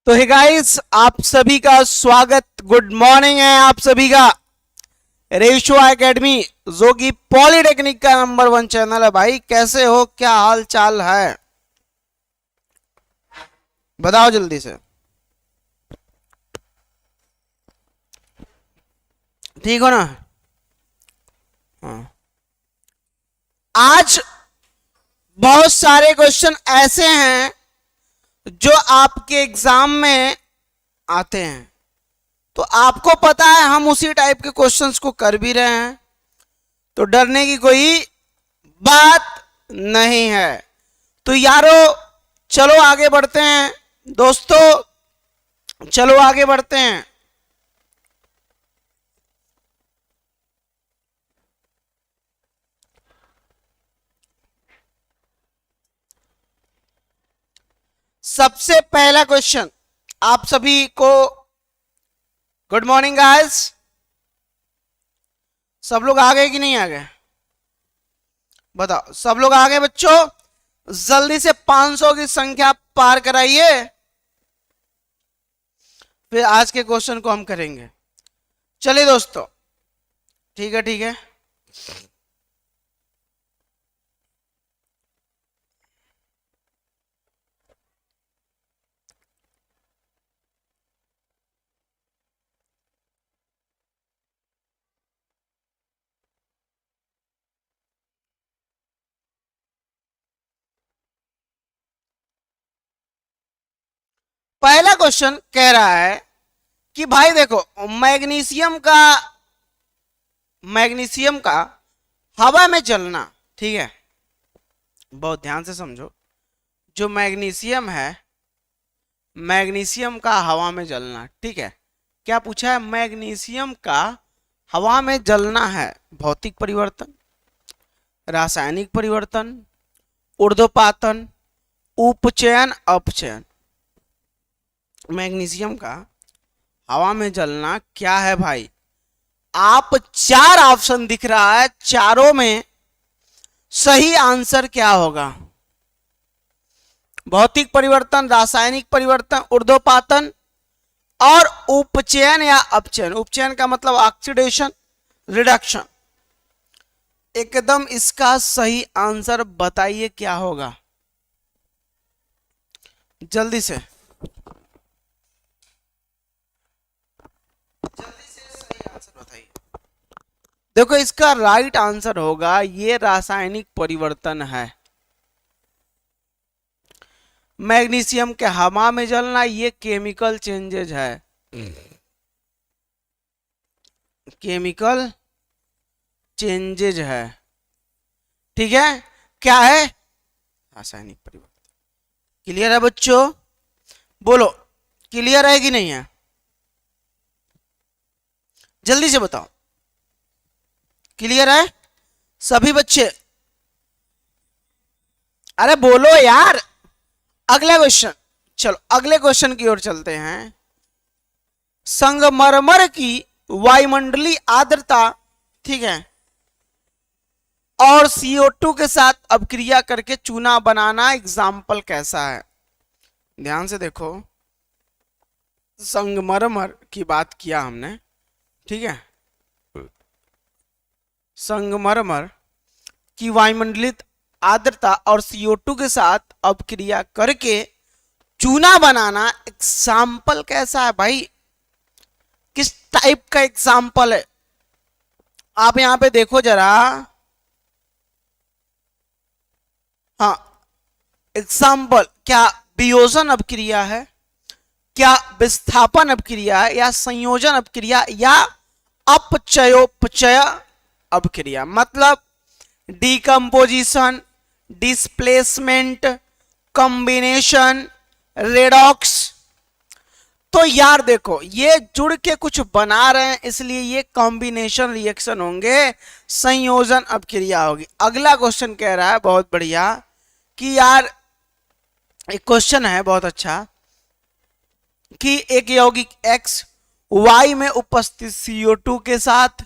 तो hey guys, आप सभी का स्वागत, गुड मॉर्निंग है आप सभी का रेशो एकेडमी, जो कि पॉलिटेक्निक का नंबर 1 चैनल है। भाई कैसे हो, क्या हाल चाल है, बताओ जल्दी से। ठीक हो ना? हाँ। आज बहुत सारे क्वेश्चन ऐसे हैं जो आपके एग्जाम में आते हैं, तो आपको पता है हम उसी टाइप के क्वेश्चंस को कर भी रहे हैं, तो डरने की कोई बात नहीं है। तो यारो चलो आगे बढ़ते हैं, दोस्तों चलो आगे बढ़ते हैं। सबसे पहला क्वेश्चन आप सभी को, गुड मॉर्निंग गाइस, सब लोग आ गए कि नहीं आ गए? बताओ, सब लोग आ गए बच्चों? जल्दी से 500 की संख्या पार कराइए, फिर आज के क्वेश्चन को हम करेंगे। चलिए दोस्तों, ठीक है ठीक है। पहला क्वेश्चन कह रहा है कि भाई देखो, मैग्नीशियम का हवा में जलना, ठीक है, बहुत ध्यान से समझो। जो मैग्नीशियम है, मैग्नीशियम का हवा में जलना, ठीक है। क्या पूछा है? मैग्नीशियम का हवा में जलना है। भौतिक परिवर्तन, रासायनिक परिवर्तन, ऊर्ध्वपातन, उपचयन, अपचयन। मैग्नीशियम का हवा में जलना क्या है भाई? आप 4 ऑप्शन दिख रहा है, चारों में सही आंसर क्या होगा? भौतिक परिवर्तन, रासायनिक परिवर्तन, ऊर्ध्वपातन और उपचयन या अपचयन। उपचयन का मतलब ऑक्सीडेशन, रिडक्शन। एकदम इसका सही आंसर बताइए क्या होगा, जल्दी से सही आंसर बताइए। देखो, इसका राइट आंसर होगा ये रासायनिक परिवर्तन है। मैग्नीशियम के हवा में जलना ये केमिकल चेंजेज है, केमिकल चेंजेज है, ठीक है। क्या है? रासायनिक परिवर्तन। क्लियर है बच्चों? बोलो, क्लियर है कि नहीं है? जल्दी से बताओ, क्लियर है सभी बच्चे? अरे बोलो यार। अगला क्वेश्चन, चलो अगले क्वेश्चन की ओर चलते हैं। संगमरमर की वायुमंडलीय आर्द्रता, ठीक है, और CO2 के साथ अपक्रिया करके चूना बनाना, एग्जाम्पल कैसा है? ध्यान से देखो, संगमरमर की बात किया हमने, ठीक है। संगमरमर की वायुमंडलीय आर्द्रता और CO2 के साथ अपक्रिया करके चूना बनाना, एग्जाम्पल कैसा है भाई? किस टाइप का एग्जाम्पल है? आप यहां पे देखो जरा। हाँ, एग्जाम्पल क्या वियोजन अपक्रिया है, क्या विस्थापन अपक्रिया है, या संयोजन अपक्रिया, या अपचयोपचय अपक्रिया? मतलब डिकम्पोजिशन, डिस्प्लेसमेंट, कॉम्बिनेशन, रेडॉक्स। तो यार देखो, ये जुड़ के कुछ बना रहे हैं, इसलिए ये कॉम्बिनेशन रिएक्शन होंगे, संयोजन अपक्रिया होगी। अगला क्वेश्चन कह रहा है, बहुत बढ़िया, कि यार एक क्वेश्चन है बहुत अच्छा, कि एक यौगिक X Y में उपस्थित CO2 के साथ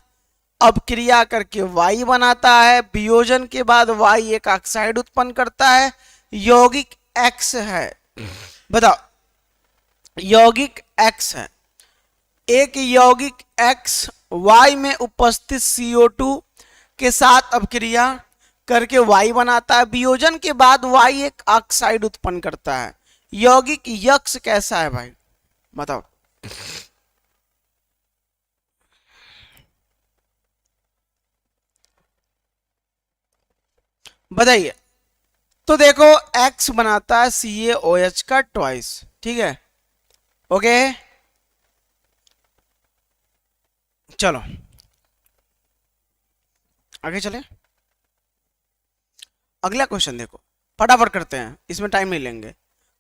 अपक्रिया करके Y बनाता है, वियोजन के बाद Y एक ऑक्साइड उत्पन्न करता है, यौगिक X है। बताओ, यौगिक X है, एक यौगिक X Y में उपस्थित CO2 के साथ अपक्रिया करके Y बनाता है। वियोजन के बाद Y एक ऑक्साइड उत्पन्न करता है। यौगिक X कैसा है भाई, बताओ। बताइए। तो देखो X बनाता है CaOH का ट्वाइस, ठीक है, ओके। चलो आगे चले, अगला क्वेश्चन देखो, फटाफट करते हैं, इसमें टाइम नहीं लेंगे।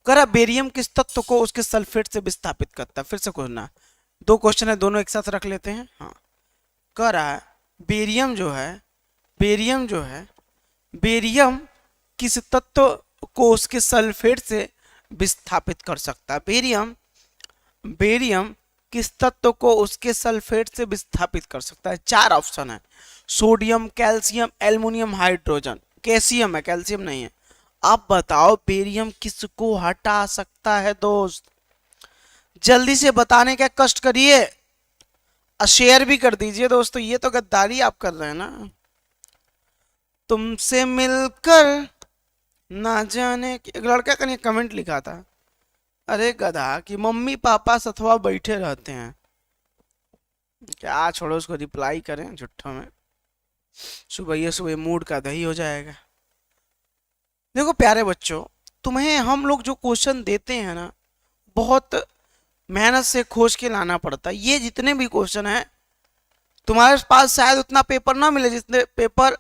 करा बेरियम किस तत्व को उसके सल्फेट से विस्थापित करता है। फिर से खोजना, दो क्वेश्चन है, दोनों एक साथ रख लेते हैं। हाँ, करा बेरियम जो है, बेरियम किस तत्व को उसके सल्फेट से विस्थापित कर सकता है। बेरियम किस तत्व को उसके सल्फेट से विस्थापित कर सकता है। चार ऑप्शन है, sodium, calcium, aluminium, hydrogen. Calcium है, कैल्शियम नहीं है। आप बताओ बेरियम किसको हटा सकता है दोस्त, जल्दी से बताने का कष्ट करिए, शेयर भी कर दीजिए दोस्तों। ये तो गद्दारी आप कर रहे हैं ना, तुमसे मिलकर ना जाने। एक लड़का का ने कमेंट लिखा था, अरे गधा कि मम्मी पापा सथवा बैठे रहते हैं, क्या छोड़ो उसको रिप्लाई करें झुट्ठों में, सुबह मूड का दही हो जाएगा। देखो प्यारे बच्चों, तुम्हें हम लोग जो क्वेश्चन देते हैं ना, बहुत मेहनत से खोज के लाना पड़ता है। ये जितने भी क्वेश्चन हैं, तुम्हारे पास शायद उतना पेपर ना मिले जितने पेपर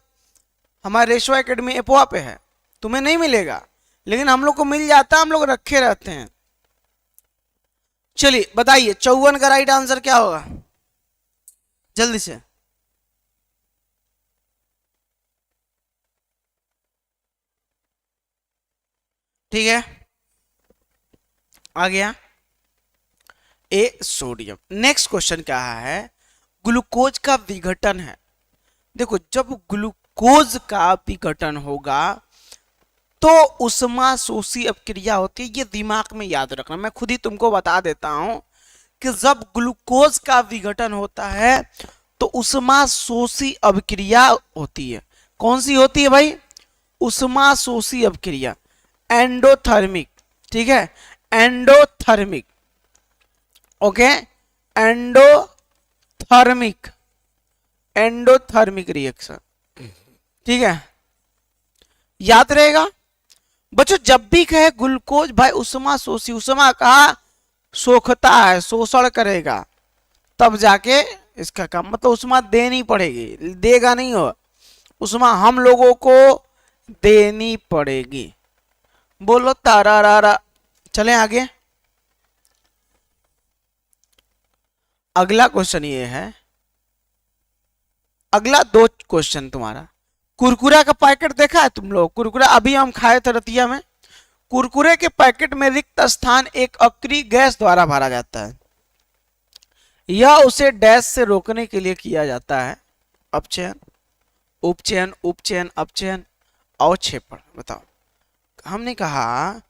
हमारे रेशो एकेडमी एपोआ पे है, तुम्हें नहीं मिलेगा, लेकिन हम लोग को मिल जाता है, हम लोग रखे रहते हैं। चलिए बताइए 54 का राइट आंसर क्या होगा, जल्दी से। ठीक है, आ गया ए सोडियम। नेक्स्ट क्वेश्चन क्या है, ग्लूकोज का विघटन है। देखो जब ग्लूकोज का विघटन होगा तो उष्माशोषी अपक्रिया होती है, ये दिमाग में याद रखना। मैं खुद ही तुमको बता देता हूं कि जब ग्लूकोज का विघटन होता है तो उष्माशोषी अपक्रिया होती है। कौन सी होती है भाई, उष्माशोषी अपक्रिया, एंडोथर्मिक, ठीक है, endothermic, okay, endothermic, endothermic reaction, ठीक है, याद रहेगा बच्चों। जब भी कहे ग्लूकोज भाई उष्माशोषी, उष्मा का सोखता है, शोषण करेगा, तब जाके इसका काम, मतलब उष्मा देनी पड़ेगी, देगा नहीं हो, उष्मा हम लोगों को देनी पड़ेगी। बोलो तारा रारा। चले आगे, अगला क्वेश्चन ये है, अगला दो क्वेश्चन तुम्हारा, कुरकुरा का पैकेट देखा है तुम लोग, कुरकुरा अभी हम खाए थे रतिया में। कुरकुरे के पैकेट में रिक्त स्थान एक अक्रिय गैस द्वारा भरा जाता है, यह उसे डैश से रोकने के लिए किया जाता है। अपचयन, उपचयन, उपचयन, अपचयन, अवक्षेपण। बताओ, हमने कहा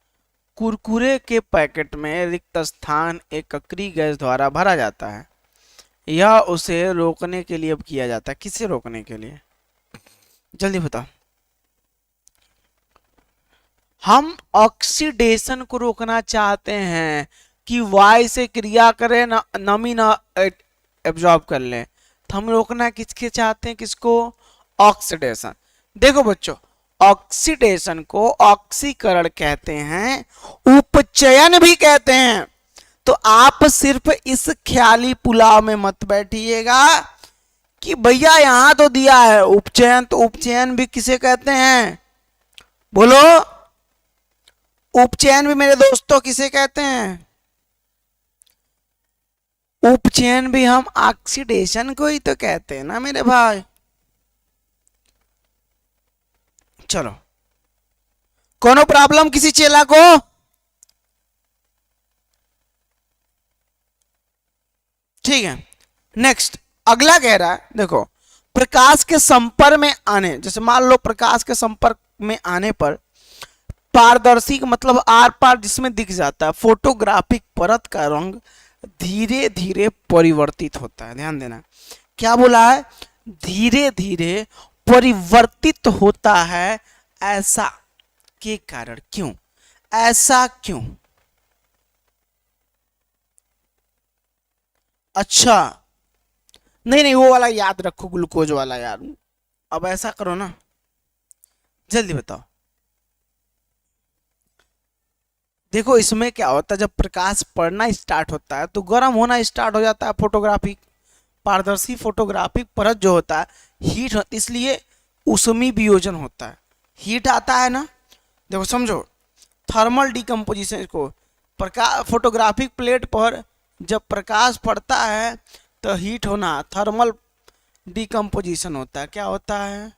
कुरकुरे के पैकेट में रिक्त स्थान एक अक्रिय गैस द्वारा भरा जाता है, यह उसे रोकने के लिए अब किया जाता है। किसे रोकने के लिए, जल्दी बताओ। हम ऑक्सीडेशन को रोकना चाहते हैं कि वायु से क्रिया करे, नमी ना एब्जॉर्ब कर ले, तो हम रोकना किसके चाहते हैं, किसको, ऑक्सीडेशन। देखो बच्चों, ऑक्सीडेशन को ऑक्सीकरण कहते हैं, उपचयन भी कहते हैं। तो आप सिर्फ इस ख्याली पुलाव में मत बैठिएगा कि भैया यहां तो दिया है उपचयन, तो उपचयन भी किसे कहते हैं, बोलो, उपचयन भी मेरे दोस्तों किसे कहते हैं, उपचयन भी हम ऑक्सीडेशन को ही तो कहते हैं ना मेरे भाई। चलो, कोनो प्रॉब्लम किसी चेला को, ठीक है। नेक्स्ट अगला कह रहा है, देखो, प्रकाश के संपर्क में आने, जैसे मान लो प्रकाश के संपर्क में आने पर पारदर्शी का मतलब आर पार जिसमें दिख जाता है। फोटोग्राफिक परत का रंग धीरे धीरे परिवर्तित होता है। ध्यान देना, क्या बोला है? धीरे धीरे परिवर्तित होता है। ऐसा के कारण, क्यों? ऐसा क्यों? अच्छा, नहीं नहीं, वो वाला याद रखो, ग्लूकोज वाला यार। अब ऐसा करो ना, जल्दी बताओ। देखो इसमें क्या होता है, जब प्रकाश पड़ना स्टार्ट होता है तो गर्म होना स्टार्ट हो जाता है। फोटोग्राफिक पारदर्शी फोटोग्राफिक परत जो होता है हीट होती, इसलिए उसमी वियोजन होता है। हीट आता है ना, देखो समझो, थर्मल डिकम्पोजिशन को, प्रकाश फोटोग्राफिक प्लेट पर जब प्रकाश पड़ता है तो हीट होना, थर्मल डिकम्पोजिशन होता है। क्या होता है?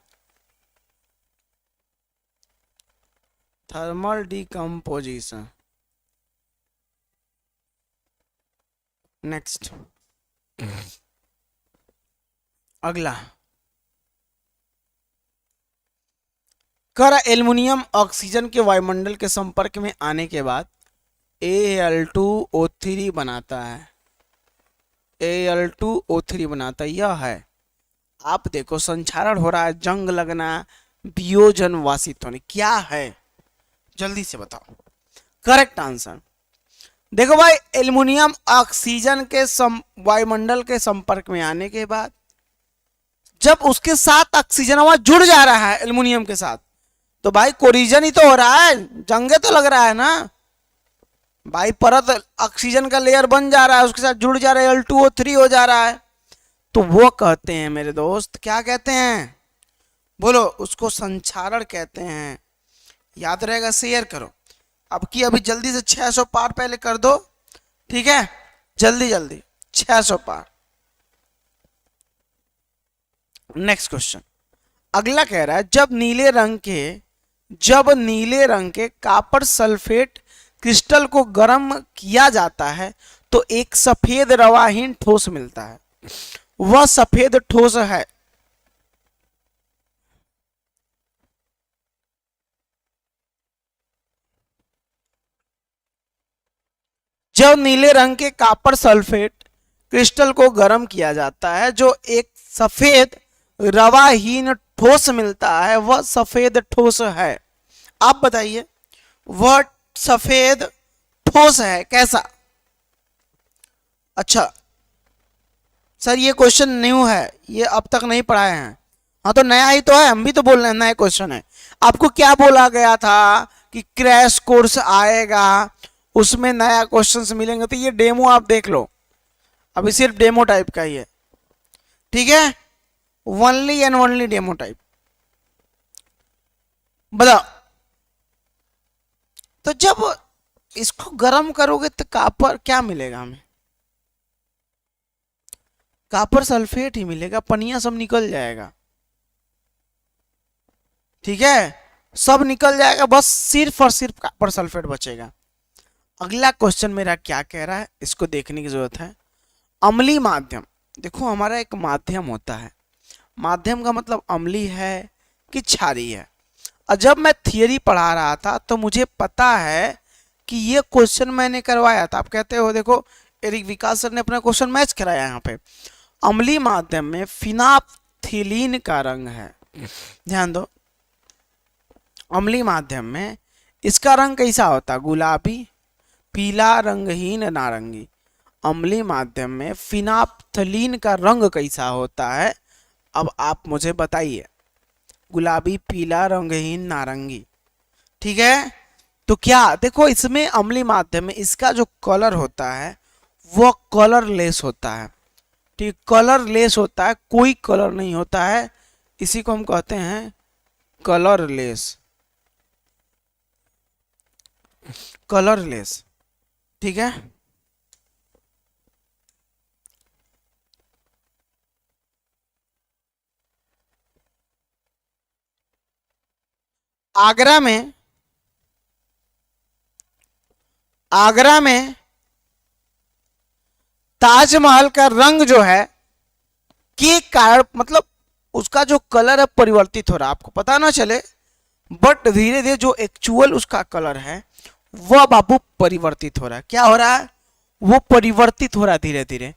Thermal decomposition. नेक्स्ट, अगला, कर एल्युमिनियम ऑक्सीजन के वायुमंडल के संपर्क में आने के बाद Al2O3 बनाता है। Al2O3 बनाता है, यह है। आप देखो संक्षारण हो रहा है, जंग लगना, वियोजन, वासित होने, क्या है? जल्दी से बताओ करेक्ट आंसर। देखो भाई, एल्युमिनियम ऑक्सीजन के वायुमंडल के संपर्क में आने के बाद जब उसके साथ ऑक्सीजन वहां जुड़ जा रहा है एल्युमिनियम के साथ, तो भाई कोरिजन ही तो हो रहा है, जंगे तो लग रहा है ना भाई। परत ऑक्सीजन का लेयर बन जा रहा है, उसके साथ जुड़ जा रहा है, Al2O3 हो जा रहा है। तो वो कहते हैं मेरे दोस्त, क्या कहते हैं? बोलो, उसको संक्षारण कहते हैं। याद रहेगा, शेयर करो। अब की अभी जल्दी से 600 पार पहले कर दो, ठीक है? जल्दी जल्दी 600 पार। नेक्स्ट क्वेश्चन, अगला कह रहा है, जब नीले रंग के कॉपर सल्फेट क्रिस्टल को गर्म किया जाता है तो एक सफेद रवाहीन ठोस मिलता है। वह सफेद ठोस है। जब नीले रंग के कॉपर सल्फेट क्रिस्टल को गर्म किया जाता है जो एक सफेद रवाहीन ठोस मिलता है, वह सफेद ठोस है। आप बताइए, वह सफेद ठोस है कैसा? अच्छा सर, ये क्वेश्चन न्यू है, ये अब तक नहीं पढ़ाए हैं। हाँ तो नया ही तो है, हम भी तो बोल रहे हैं नया क्वेश्चन है। आपको क्या बोला गया था कि क्रैश कोर्स आएगा, उसमें नया क्वेश्चंस मिलेंगे, तो ये डेमो आप देख लो, अभी सिर्फ डेमो टाइप का ही है, ठीक है? Only and only demo type. बताओ, तो जब इसको गर्म करोगे तो कॉपर क्या मिलेगा हमें? कॉपर सल्फेट ही मिलेगा, पनिया सब निकल जाएगा, ठीक है? सब निकल जाएगा, बस सिर्फ और सिर्फ कॉपर सल्फेट बचेगा। अगला क्वेश्चन मेरा क्या कह रहा है, इसको देखने की जरूरत है। अम्लीय माध्यम, देखो हमारा एक माध्यम होता है, माध्यम का मतलब अम्लीय है कि क्षारीय है। और जब मैं थियरी पढ़ा रहा था तो मुझे पता है कि ये क्वेश्चन मैंने करवाया था। आप कहते हो, देखो एरिक विकास सर ने अपना क्वेश्चन मैच कराया यहाँ पे। अम्लीय माध्यम में फिनाप्थिलीन का रंग है, ध्यान दो। अम्लीय माध्यम में इसका रंग कैसा होता? गुलाबी, पीला, रंगहीन, नारंगी। अम्लीय माध्यम में फिनाप्थिलीन का रंग कैसा होता है? अब आप मुझे बताइए। गुलाबी, पीला, रंगहीन, नारंगी, ठीक है? तो क्या देखो, इसमें अम्लीय माध्यम में इसका जो कलर होता है वो कलरलेस होता है, ठीक? कलरलेस होता है, कोई कलर नहीं होता है, इसी को हम कहते हैं कलरलेस। कलरलेस, ठीक है? आगरा में ताजमहल का रंग जो है के कारण, मतलब उसका जो कलर है परिवर्तित हो रहा है, आपको पता ना चले बट धीरे धीरे जो एक्चुअल उसका कलर है वह बाबू परिवर्तित हो रहा है। क्या हो रहा है? वो परिवर्तित हो रहा है धीरे धीरे।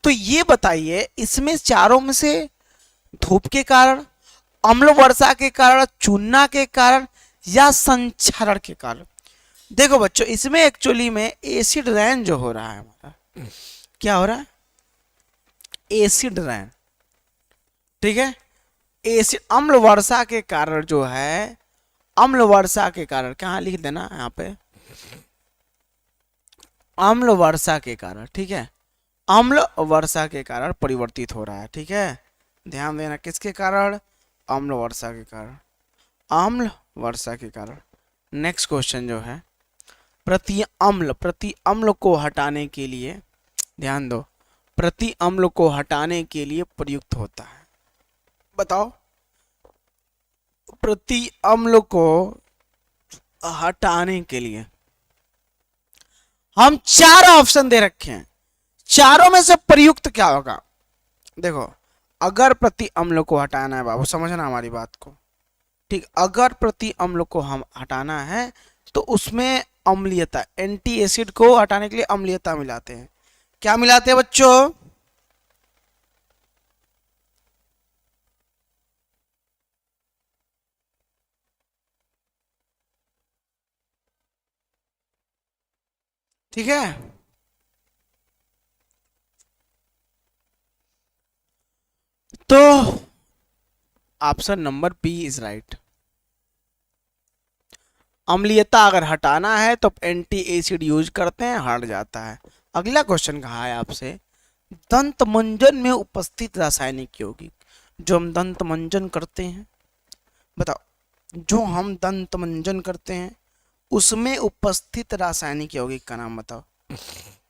तो ये बताइए इसमें चारों में से धूप के कारण, अम्ल वर्षा के कारण, चूना के कारण या संक्षारण के कारण? देखो बच्चों इसमें एक्चुअली में एसिड रेन जो हो रहा है हमारा, क्या हो रहा है? एसिड रेन, ठीक है। एसिड अम्ल वर्षा के कारण जो है, अम्ल वर्षा के कारण, कहाँ लिख देना यहाँ पे, अम्ल वर्षा के कारण, ठीक है, अम्ल वर्षा के कारण परिवर्तित हो रहा है, ठीक है। ध्यान देना किसके कारण? अम्ल वर्षा के कारण, अम्ल वर्षा के कारण। नेक्स्ट क्वेश्चन जो है, प्रति अम्ल को हटाने के लिए, ध्यान दो, प्रति अम्ल को हटाने के लिए प्रयुक्त होता है। बताओ, प्रति अम्ल को हटाने के लिए हम चार ऑप्शन दे रखे हैं, चारों में से प्रयुक्त क्या होगा? देखो अगर प्रति अम्ल को हटाना है बाबू, समझना हमारी बात को, ठीक, अगर प्रति अम्ल को हम हटाना है तो उसमें अम्लीयता, एंटी एसिड को हटाने के लिए अम्लीयता मिलाते हैं। क्या मिलाते हैं बच्चों? ठीक है, तो option number B is right. अम्लीयता अगर हटाना है तो एंटी एसिड यूज करते हैं, हट जाता है। अगला क्वेश्चन कहा है आपसे, दंत मंजन में उपस्थित रासायनिक यौगिक, जो हम दंत मंजन करते हैं, बताओ, जो हम दंत मंजन करते हैं उसमें उपस्थित रासायनिक यौगिक का नाम बताओ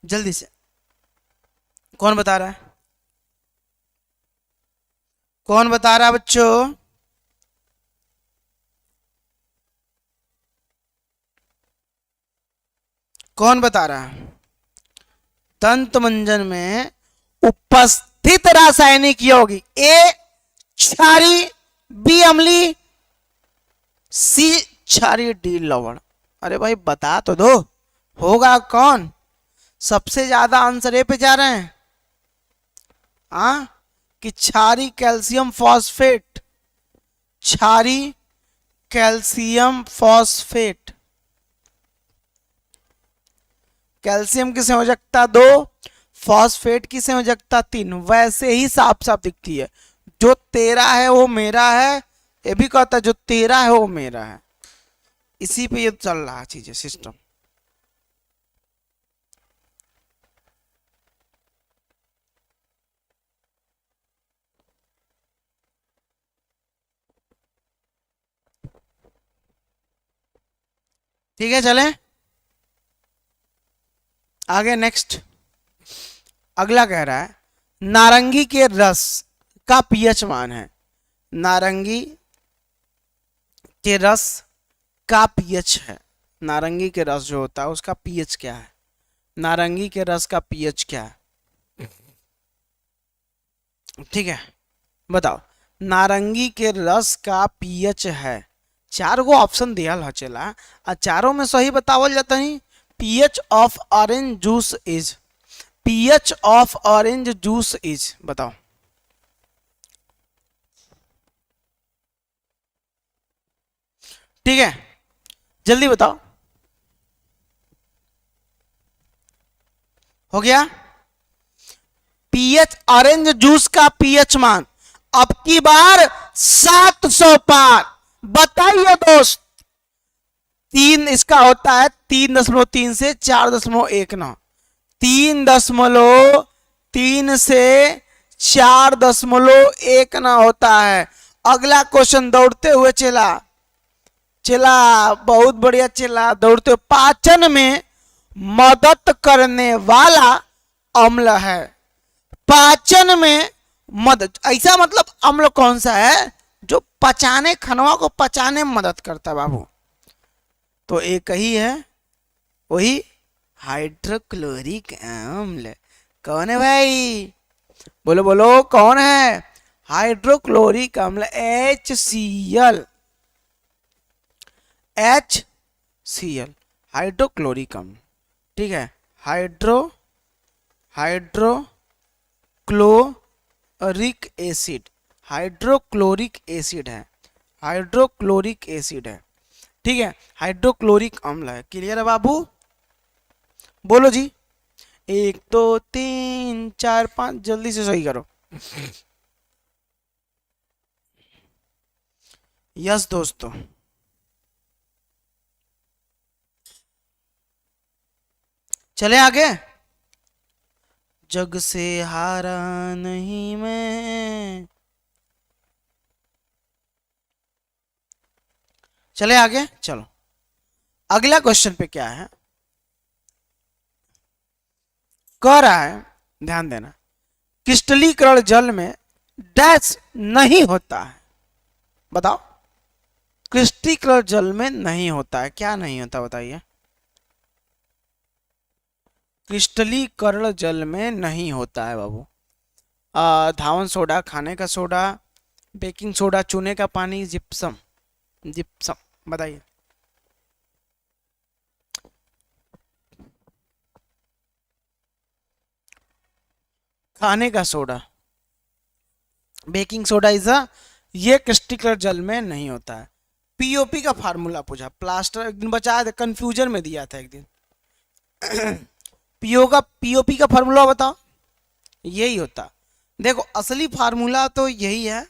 जल्दी से। कौन बता रहा है? कौन बता रहा है बच्चों? कौन बता रहा है? दंत मंजन में उपस्थित रासायनिक यौगिक, ए क्षारी, बी अम्ली, सी क्षारी, डी लवण। अरे भाई बता तो दो, होगा कौन? सबसे ज्यादा आंसर ए पे जा रहे हैं, हाँ, कि क्षारी कैल्शियम फॉस्फेट, क्षारी कैल्शियम फॉस्फेट। कैल्शियम की संयोजकता 2, फॉस्फेट की संयोजकता 3, वैसे ही साफ साफ दिखती है। जो तेरा है वो मेरा है, ये भी कहता है जो तेरा है वो मेरा है। इसी पे ये चल रहा चीज है, सिस्टम। ठीक है, चलें आगे। नेक्स्ट अगला कह रहा है, नारंगी के रस का पीएच मान है, नारंगी के रस का पीएच है, नारंगी के रस जो होता है उसका पीएच क्या है? नारंगी के रस का पीएच क्या है? ठीक है, बताओ, नारंगी के रस का पीएच है, चार गो ऑप्शन दिया चला और चारों में सही बतावल जाता है। PH of orange juice is, pH of orange juice is, बताओ। ठीक है, जल्दी बताओ। हो गया? पीएच ऑरेंज जूस का पीएच मान अब की बार 700 पार। बताइए दोस्त, 3 इसका होता है 3.3 से 4.19, 3.3 से 4.19 होता है। अगला क्वेश्चन दौड़ते हुए चला, चला बहुत बढ़िया चला, दौड़ते हुए, पाचन में मदद करने वाला अम्ल है, पाचन में मदद, ऐसा मतलब अम्ल कौन सा है जो पचाने, खनवा को पचाने में मदद करता है बाबू? तो एक ही है, वही हाइड्रोक्लोरिक अम्ल। कौन है भाई? बोलो बोलो, कौन है? हाइड्रोक्लोरिक अम्ल HCl। HCl, हाइड्रोक्लोरिक अम्ल। ठीक है, हाइड्रोक्लोरिक एसिड, हाइड्रोक्लोरिक एसिड है, हाइड्रोक्लोरिक एसिड है। ठीक है, हाइड्रोक्लोरिक अम्ल है। क्लियर है बाबू? बोलो जी, 1 2 3 4 5, जल्दी से सही करो। यस दोस्तों, चले आगे। जग से हारा नहीं मैं, चले आगे। चलो अगला क्वेश्चन पे क्या है, कह रहा है, ध्यान देना, क्रिस्टलीकरण जल में डैश नहीं होता है। बताओ, क्रिस्टलीकरण जल में नहीं होता है, क्या नहीं होता बताइए? क्रिस्टलीकरण जल में नहीं होता है बाबू। धावन सोडा, खाने का सोडा, बेकिंग सोडा, चूने का पानी, जिप्सम, जिप्सम, बताइए। खाने का सोडा, बेकिंग सोडा इज ये क्रिस्टलीकरण जल में नहीं होता है। पीओपी का फार्मूला पूछा, प्लास्टर एक दिन बचा दे, कंफ्यूजन में दिया था एक दिन। पीओपी का फार्मूला बताओ, यही होता। देखो असली फार्मूला तो यही है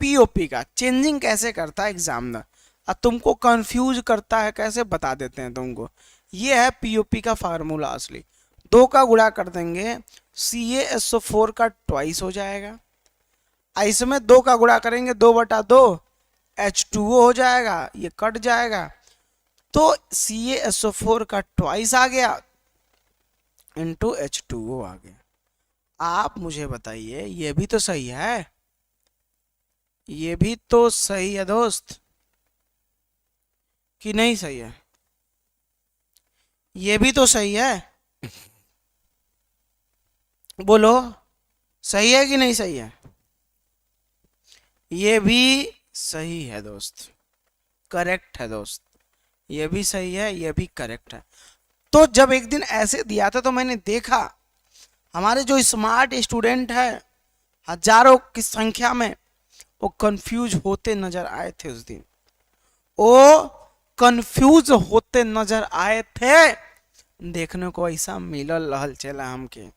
पीओपी का। चेंजिंग कैसे करता है एग्जामिनर, और तुमको कंफ्यूज करता है कैसे, बता देते हैं तुमको। ये है पीओपी का फार्मूला असली। 2 का गुणा कर देंगे, CaSO4 का ट्वाइस हो जाएगा। इसमें 2 का गुणा करेंगे, 2/2 H2O हो जाएगा, ये कट जाएगा, तो CaSO4 का ट्वाइस आ गया इंटू H2O आ गया। आप मुझे बताइए, ये भी तो सही है, ये भी तो सही है दोस्त, कि नहीं सही है? ये भी तो सही है, बोलो सही है कि नहीं सही है? ये भी सही है दोस्त, करेक्ट है दोस्त, ये भी सही है, ये भी करेक्ट है। तो जब एक दिन ऐसे दिया था तो मैंने देखा हमारे जो स्मार्ट स्टूडेंट है हजारों की संख्या में, वो कंफ्यूज होते नजर आए थे उस दिन, वो कंफ्यूज होते नजर आए थे। देखने को ऐसा मिलल रहल चला हमके,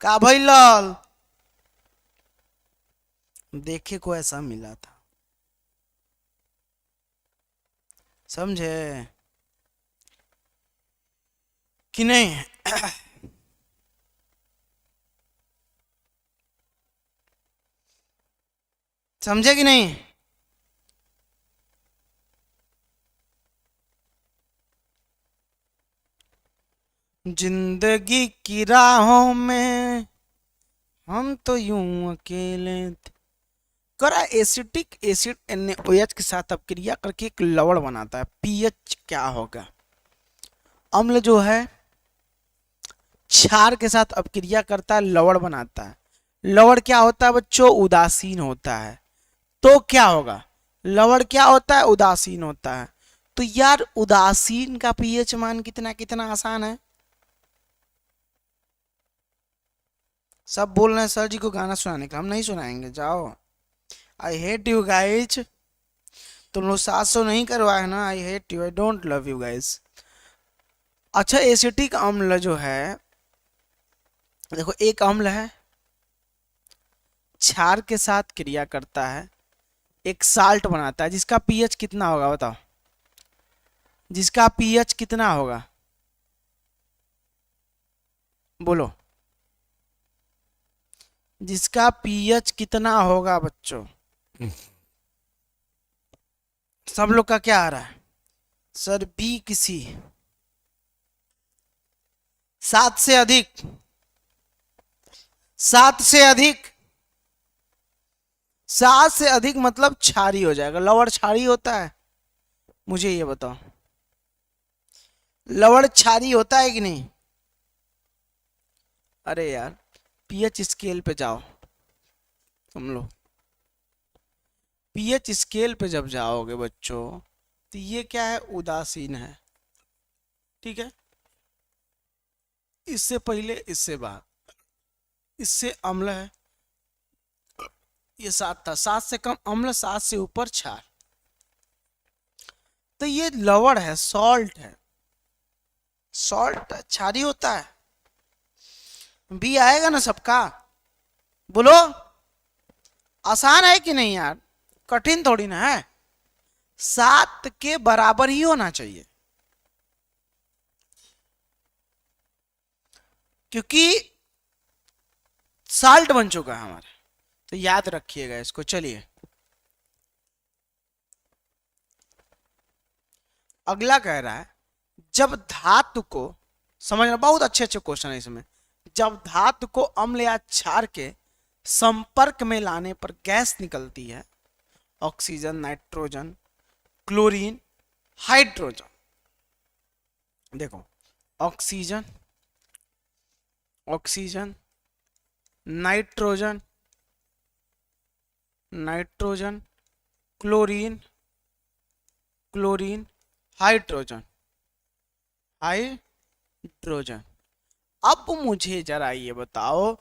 का भइल, देखे को ऐसा मिला था, समझे कि नहीं? समझे कि नहीं? जिंदगी की राहों में हम तो यूं अकेले थे। करा एसिटिक एसिड NaOH के साथ अपक्रिया करके एक लवण बनाता है, पीएच क्या होगा? अम्ल जो है क्षार के साथ अपक्रिया करता है, लवण बनाता है। लवण क्या होता है बच्चों? उदासीन होता है। तो क्या होगा? लवण क्या होता है? उदासीन होता है। तो यार उदासीन का पीएच मान कितना कितना आसान है। सब बोल रहे हैं सर जी को गाना सुनाने का, हम नहीं सुनाएंगे, जाओ। आई हेट यू गाइज, तुम लोग 700 नहीं करवाए ना, I hate you, I don't love you guys. अच्छा, एसिटिक अम्ल जो है, देखो एक अम्ल है क्षार के साथ क्रिया करता है, एक साल्ट बनाता है, जिसका पीएच कितना होगा बताओ? जिसका पीएच कितना होगा बोलो? जिसका पीएच कितना होगा बच्चों? सब लोग का क्या आ रहा है सर? बी किसी 7 से अधिक, 7 से अधिक, 7 से अधिक मतलब क्षारी हो जाएगा। लवण क्षारी होता है? मुझे ये बताओ, लवण क्षारी होता है कि नहीं? अरे यार पीएच स्केल पे जाओ तुम लोग, पीएच स्केल पे जब जाओगे बच्चों तो ये क्या है, उदासीन है। ठीक है, इससे पहले इससे बाद, इससे अम्ल है, ये 7 था, 7 से कम अम्ल, 7 से ऊपर क्षार, तो ये लवण है, सॉल्ट है। सॉल्ट क्षारी होता है। बी आएगा ना सबका, बोलो। आसान है कि नहीं यार, कठिन थोड़ी ना है। 7 के बराबर ही होना चाहिए, क्योंकि साल्ट बन चुका है हमारा, तो याद रखिएगा इसको। चलिए अगला कह रहा है, जब धातु को, समझना, बहुत अच्छे अच्छे क्वेश्चन है इसमें। जब धातु को अम्ल या क्षार के संपर्क में लाने पर गैस निकलती है, ऑक्सीजन, नाइट्रोजन, क्लोरीन, हाइड्रोजन। देखो, oxygen, oxygen, nitrogen, nitrogen, chlorine, chlorine, hydrogen, hydrogen. अब मुझे जरा ये बताओ,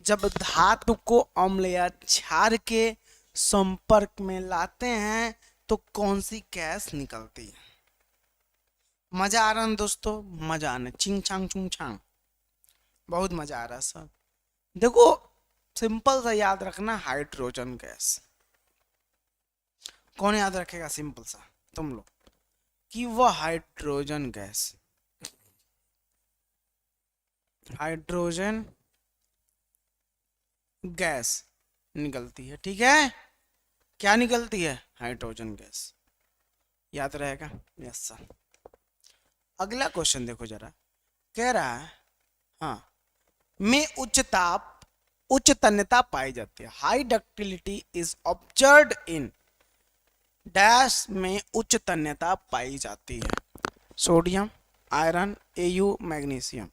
जब धातु को अम्ल या क्षार के संपर्क में लाते हैं तो कौन सी गैस निकलती है? मजा आ रहा है दोस्तों, मजा आना, चिंग चांग चुंग चांग, बहुत मजा आ रहा है सब। देखो सिंपल सा याद रखना, हाइड्रोजन गैस। कौन याद रखेगा सिंपल सा? तुम लोग, कि वह हाइड्रोजन गैस, हाइड्रोजन गैस निकलती है। ठीक है, क्या निकलती है? Hydrogen gas. याद रहेगा? Yes sir. अगला क्वेश्चन देखो जरा, कह रहा है, हाँ, में उच्च ताप, उच्च तन्यता पाई जाती है। High ductility is observed in dash में उच्च तन्यता पाई जाती है। Sodium, iron, AU, magnesium.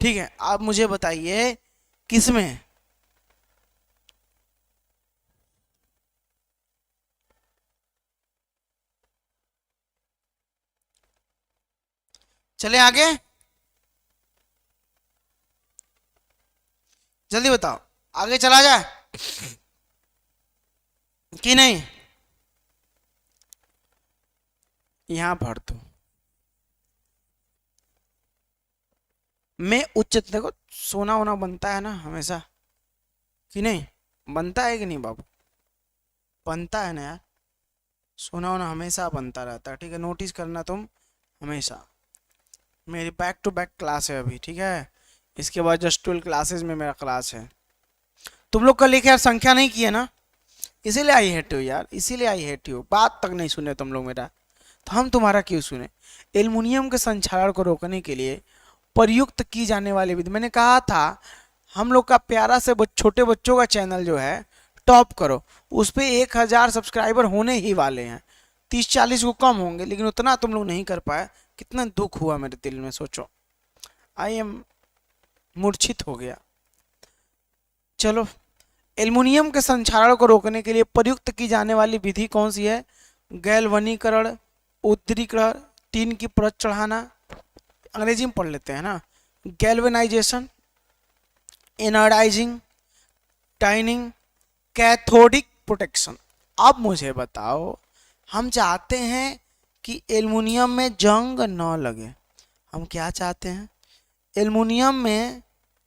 ठीक है, आप मुझे बताइए किसमें? चले आगे, जल्दी बताओ, आगे चला जाए कि नहीं? यहां भर दो। मैं उच्च, देखो सोना वोना बनता है ना हमेशा, कि नहीं बनता है कि नहीं बाबू? बनता है ना यार, सोना वोना हमेशा बनता रहता है। ठीक है, नोटिस करना तुम हमेशा। मेरी बैक टू बैक क्लास है अभी, ठीक है, इसके बाद जस्ट 12 क्लासेज में मेरा क्लास है। तुम लोग कल लेके यार संख्या नहीं किए ना, इसीलिए आई हेट यू यार, इसीलिए आई हेट यू। बात तक नहीं सुने तुम लोग मेरा, तो हम तुम्हारा क्यों सुने? एल्युमिनियम के संक्षारण को रोकने के लिए प्रयुक्त की जाने वाली विधि, मैंने कहा था हम लोग का प्यारा से छोटे बच्चों का चैनल जो है टॉप करो, उस पर 1000 सब्सक्राइबर होने ही वाले हैं, 30-40 को कम होंगे, लेकिन उतना तुम लोग नहीं कर पाए। कितना दुख हुआ मेरे दिल में, सोचो, आई एम मूर्छित हो गया। चलो, एल्युमिनियम के संक्षारण को रोकने के लिए प्रयुक्त की जाने वाली विधि कौन सी है? गैल्वनीकरण, उद्दीकरण, टीन की परत चढ़ाना, अंग्रेजी में पढ़ लेते हैं ना, गैल्वेनाइजेशन, एनर्डाइजिंग, टाइनिंग, कैथोडिक प्रोटेक्शन। अब मुझे बताओ, हम चाहते हैं कि एल्युमिनियम में जंग न लगे। हम क्या चाहते हैं? एल्युमिनियम में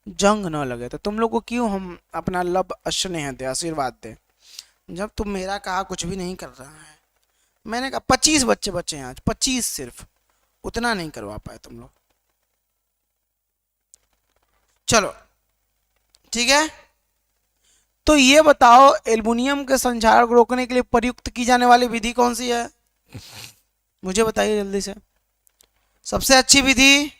जंग न लगे। तो तुम लोग को क्यों हम अपना लब स्नेह दे, आशीर्वाद दे, जब तुम मेरा कहा कुछ भी नहीं कर रहा है। मैंने कहा 25 बच्चे बच्चे हैं आज, 25 सिर्फ, उतना नहीं करवा पाए तुम लोग। चलो ठीक है, तो ये बताओ एल्युमिनियम के संक्षारण को रोकने के लिए प्रयुक्त की जाने वाली विधि कौन सी है? मुझे बताइए जल्दी से, सबसे अच्छी विधि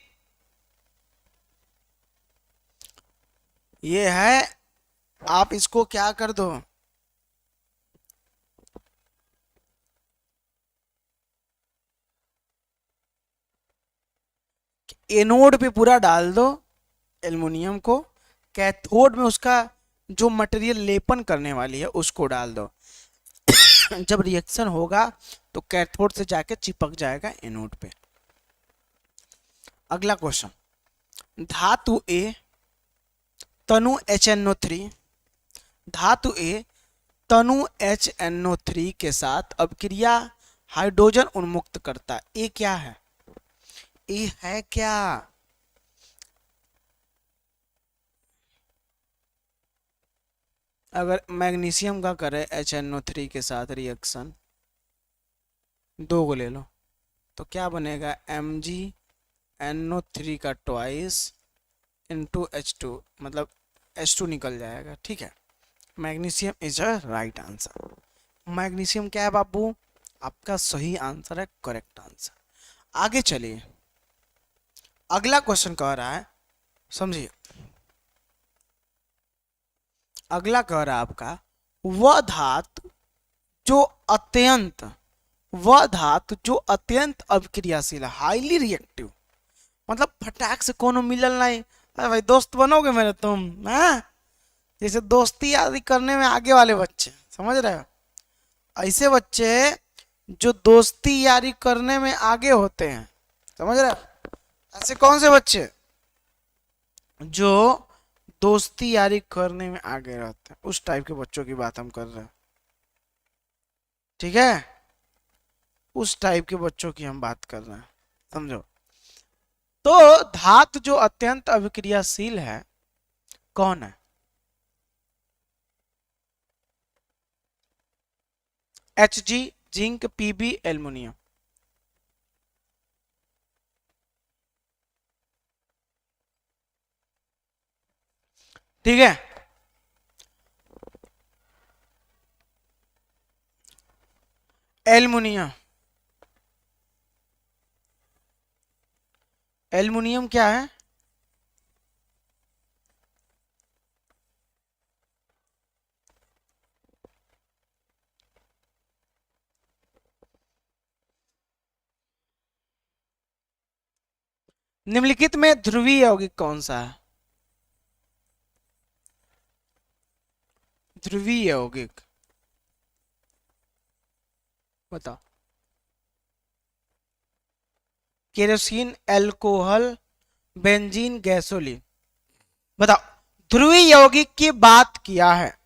ये है। आप इसको क्या कर दो, एनोड पे पूरा डाल दो एल्युमिनियम को, कैथोड में उसका जो मटेरियल लेपन करने वाली है उसको डाल दो। जब रिएक्शन होगा तो कैथोड से जाके चिपक जाएगा एनोड पे। अगला क्वेश्चन, धातु ए तनु HNO3, धातु ए तनु HNO3 के साथ अभिक्रिया हाइड्रोजन उन्मुक्त करता है। ए क्या है? ए है क्या? अगर मैग्नीशियम का करे HNO3 के साथ रिएक्शन, दो को ले लो तो क्या बनेगा? MgNO3 का ट्वाइस इंटू H2, मतलब H2 निकल जाएगा। ठीक है, magnesium is a right answer. Magnesium क्या है बाबू? आपका सही आंसर है, करेक्ट आंसर। आगे चलिए, अगला क्वेश्चन कह रहा है, समझिए, अगला कह रहा है आपका, वह धातु जो अत्यंत अभिक्रियाशील है, हाईली रिएक्टिव, मतलब फटाक से कोनो मिलल नहीं। अरे भाई दोस्त बनोगे मेरे तुम? हैं? जैसे दोस्ती यारी करने में आगे वाले बच्चे, समझ रहे हो? ऐसे बच्चे जो दोस्ती यारी करने में आगे होते हैं, समझ रहे हो? ऐसे कौन से बच्चे जो दोस्ती यारी करने में आगे रहते हैं, उस टाइप के बच्चों की बात हम कर रहे हैं। ठीक है, उस टाइप के बच्चों की हम बात कर रहे हैं, समझो। तो धातु जो अत्यंत अभिक्रियाशील है कौन है? Hg, zinc, Pb, aluminium. ठीक है, एल्युमिनियम। एल्युमिनियम क्या है? निम्नलिखित में ध्रुवीय यौगिक कौन सा है? ध्रुवीय यौगिक बताओ। Kerosene, alcohol, benzene, gasoline. बताओ, ध्रुवीय यौगिक की बात किया है,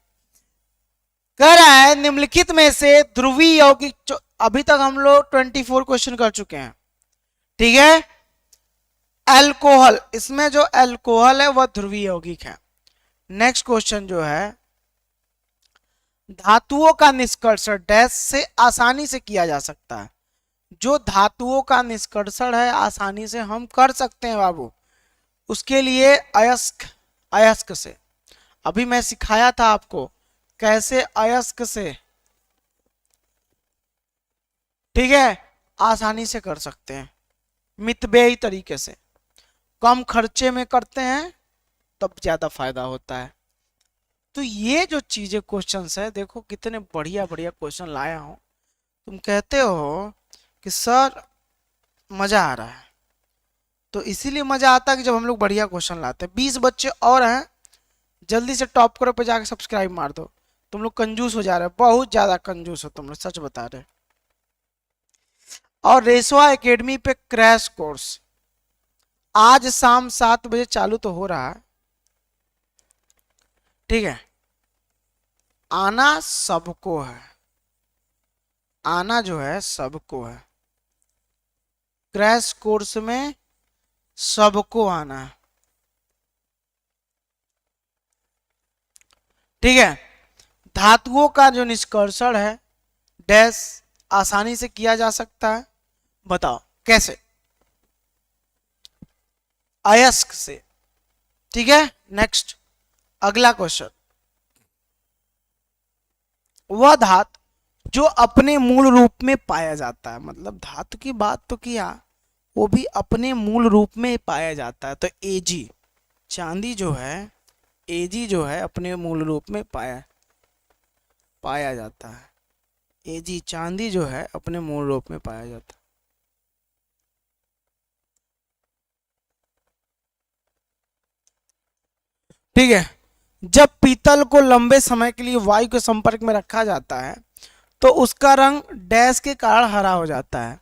कह रहा है निम्नलिखित में से ध्रुवीय यौगिक। अभी तक हम लोग 24 क्वेश्चन कर चुके हैं। ठीक है, अल्कोहल, इसमें जो अल्कोहल है वह ध्रुवीय यौगिक है। नेक्स्ट क्वेश्चन जो है, धातुओं का निष्कर्षण डैश से आसानी से किया जा सकता है। जो धातुओं का निष्कर्षण है आसानी से हम कर सकते हैं बाबू, उसके लिए अयस्क से। अभी मैं सिखाया था आपको कैसे अयस्क से, ठीक है, आसानी से कर सकते हैं, मितव्ययी तरीके से, कम खर्चे में करते हैं तब ज्यादा फायदा होता है। तो ये जो चीजें क्वेश्चंस है, देखो कितने बढ़िया बढ़िया क्वेश्चन लाया हूं। तुम कहते हो कि सर मजा आ रहा है, तो इसीलिए मजा आता है कि जब हम लोग बढ़िया क्वेश्चन लाते हैं। 20 बच्चे और हैं, जल्दी से टॉप करो पे जाकर सब्सक्राइब मार दो। तुम लोग कंजूस हो जा रहे हो, बहुत ज्यादा कंजूस हो तुम लोग, सच बता रहे। और रेसवा एकेडमी पे क्रैश कोर्स आज शाम 7 बजे चालू तो हो रहा है। ठीक है, आना सबको है, आना जो है सबको है, क्रैश कोर्स में सबको आना है। ठीक है, धातुओं का जो निष्कर्षण है डैश आसानी से किया जा सकता है। बताओ कैसे? अयस्क से। ठीक है, नेक्स्ट अगला क्वेश्चन, वह धातु जो अपने मूल रूप में पाया जाता है, मतलब धातु की बात तो किया, वो भी अपने मूल रूप में पाया जाता है। तो Ag, चांदी जो है, Ag जो है अपने मूल रूप में पाया जाता है। Ag, चांदी जो है अपने मूल रूप में पाया जाता है। ठीक है, जब पीतल को लंबे समय के लिए वायु के संपर्क में रखा जाता है तो उसका रंग डैश के कारण हरा हो जाता है।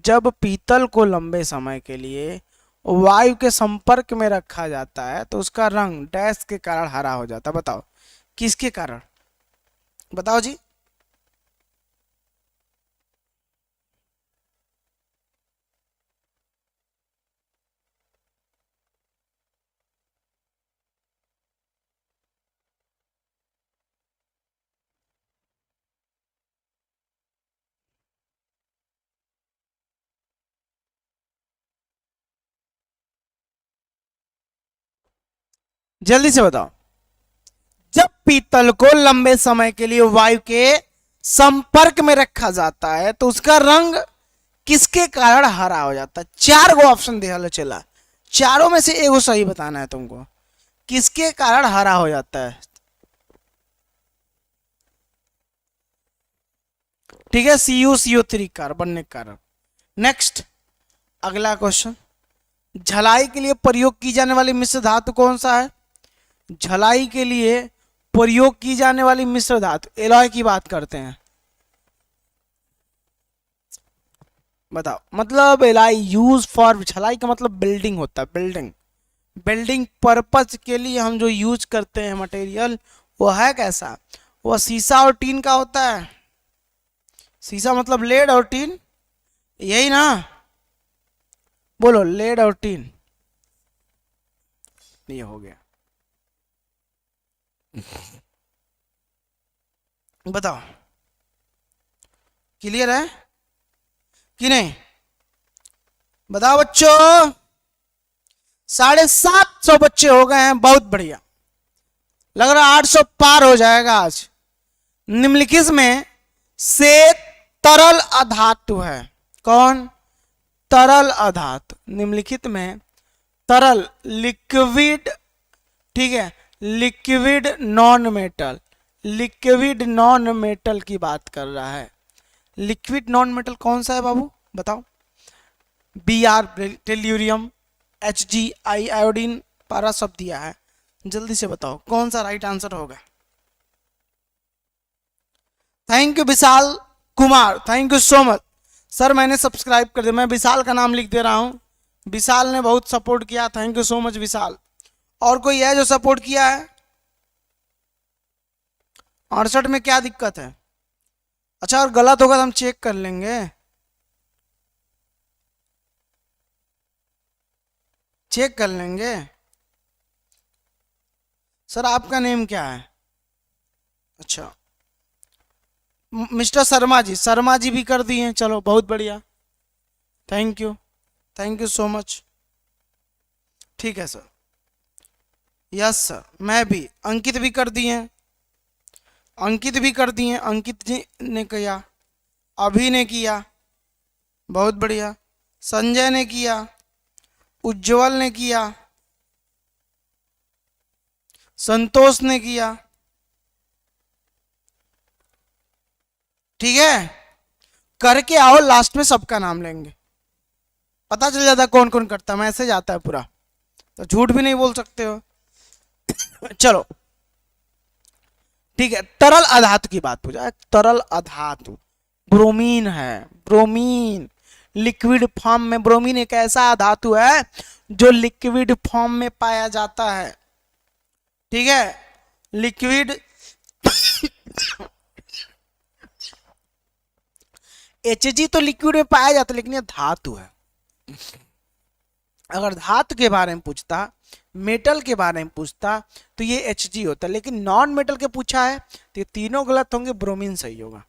जब पीतल को लंबे समय के लिए वायु के संपर्क में रखा जाता है तो उसका रंग डैश के कारण हरा हो जाता है। बताओ किसके कारण, बताओ जी। जल्दी से बताओ। जब पीतल को लंबे समय के लिए वायु के संपर्क में रखा जाता है तो उसका रंग किसके कारण हरा हो जाता है। चार गो ऑप्शन दिया चला, चारों में से एगो सही बताना है तुमको। किसके कारण हरा हो जाता है, ठीक है। CuCO3 कार्बन के कारण। नेक्स्ट अगला क्वेश्चन, झलाई के लिए प्रयोग की जाने वाली मिश्र धातु कौन सा है। झलाई के लिए प्रयोग की जाने वाली मिश्र धातु, एलॉय की बात करते हैं। बताओ, मतलब एलॉय यूज फॉर, झलाई का मतलब बिल्डिंग होता है, बिल्डिंग। बिल्डिंग पर्पज के लिए हम जो यूज करते हैं मटेरियल वो है कैसा, वो शीशा और टीन का होता है। शीशा मतलब लेड और टीन, यही ना, बोलो लेड और टीन। ये हो गया, बताओ क्लियर है कि नहीं, बताओ बच्चों। 750 बच्चे हो गए हैं, बहुत बढ़िया। लग रहा 800 पार हो जाएगा आज। निम्नलिखित में से तरल अधातु है कौन, तरल अधातु। निम्नलिखित में तरल लिक्विड, ठीक है, liquid non metal, liquid non metal की बात कर रहा है। लिक्विड नॉन मेटल कौन सा है बाबू, बताओ। Br टेल्यूरियम, Hg आयोडीन, पारा सब दिया है, जल्दी से बताओ कौन सा राइट आंसर होगा। Thank you Vishal Kumar, thank you so much sir, मैंने सब्सक्राइब कर दिया। मैं विशाल का नाम लिख दे रहा हूं, विशाल ने बहुत सपोर्ट किया, थैंक यू सो मच विशाल। और कोई है जो सपोर्ट किया है। 68 में क्या दिक्कत है, अच्छा और गलत होगा तो हम चेक कर लेंगे, चेक कर लेंगे। सर आपका नेम क्या है, अच्छा मिस्टर शर्मा जी, शर्मा जी भी कर दिए, चलो बहुत बढ़िया, thank you, thank you so much. ठीक है सर, यस सर, मैं भी, अंकित भी कर दिए, अंकित भी कर दिए, अंकित जी ने किया, अभी ने किया, बहुत बढ़िया, संजय ने किया, उज्जवल ने किया, संतोष ने किया, ठीक है। करके आओ, लास्ट में सबका नाम लेंगे, पता चल जाता कौन कौन करता, मैसेज आता है पूरा, तो झूठ भी नहीं बोल सकते हो। चलो ठीक है, तरल अधातु की बात पूछा, तरल अधातु ब्रोमीन है, ब्रोमीन लिक्विड फॉर्म में। ब्रोमीन एक ऐसा धातु है जो लिक्विड फॉर्म में पाया जाता है, ठीक है, लिक्विड। Hg तो लिक्विड में पाया जाता है, लेकिन ये धातु है। अगर धातु के बारे में पूछता, मेटल के बारे में पूछता तो ये Hg होता, लेकिन नॉन मेटल के पूछा है तो ये तीनों गलत होंगे, ब्रोमीन सही होगा।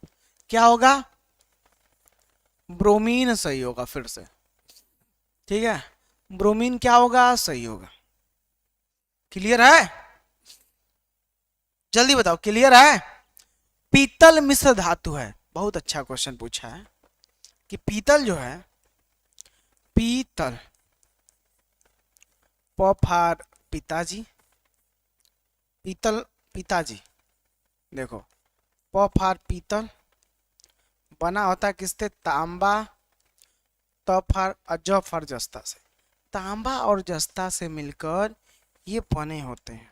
क्या होगा, ब्रोमीन सही होगा, फिर से ठीक है, ब्रोमीन क्या होगा, सही होगा। क्लियर है, जल्दी बताओ क्लियर है। पीतल मिश्र धातु है, बहुत अच्छा क्वेश्चन पूछा है कि पीतल जो है, पीतल पफार पिताजी, पीतल पिताजी, देखो पफार पीतल बना होता है किससे, तांबा, तफार अजफर जस्ता से, तांबा और जस्ता से मिलकर ये बने होते हैं,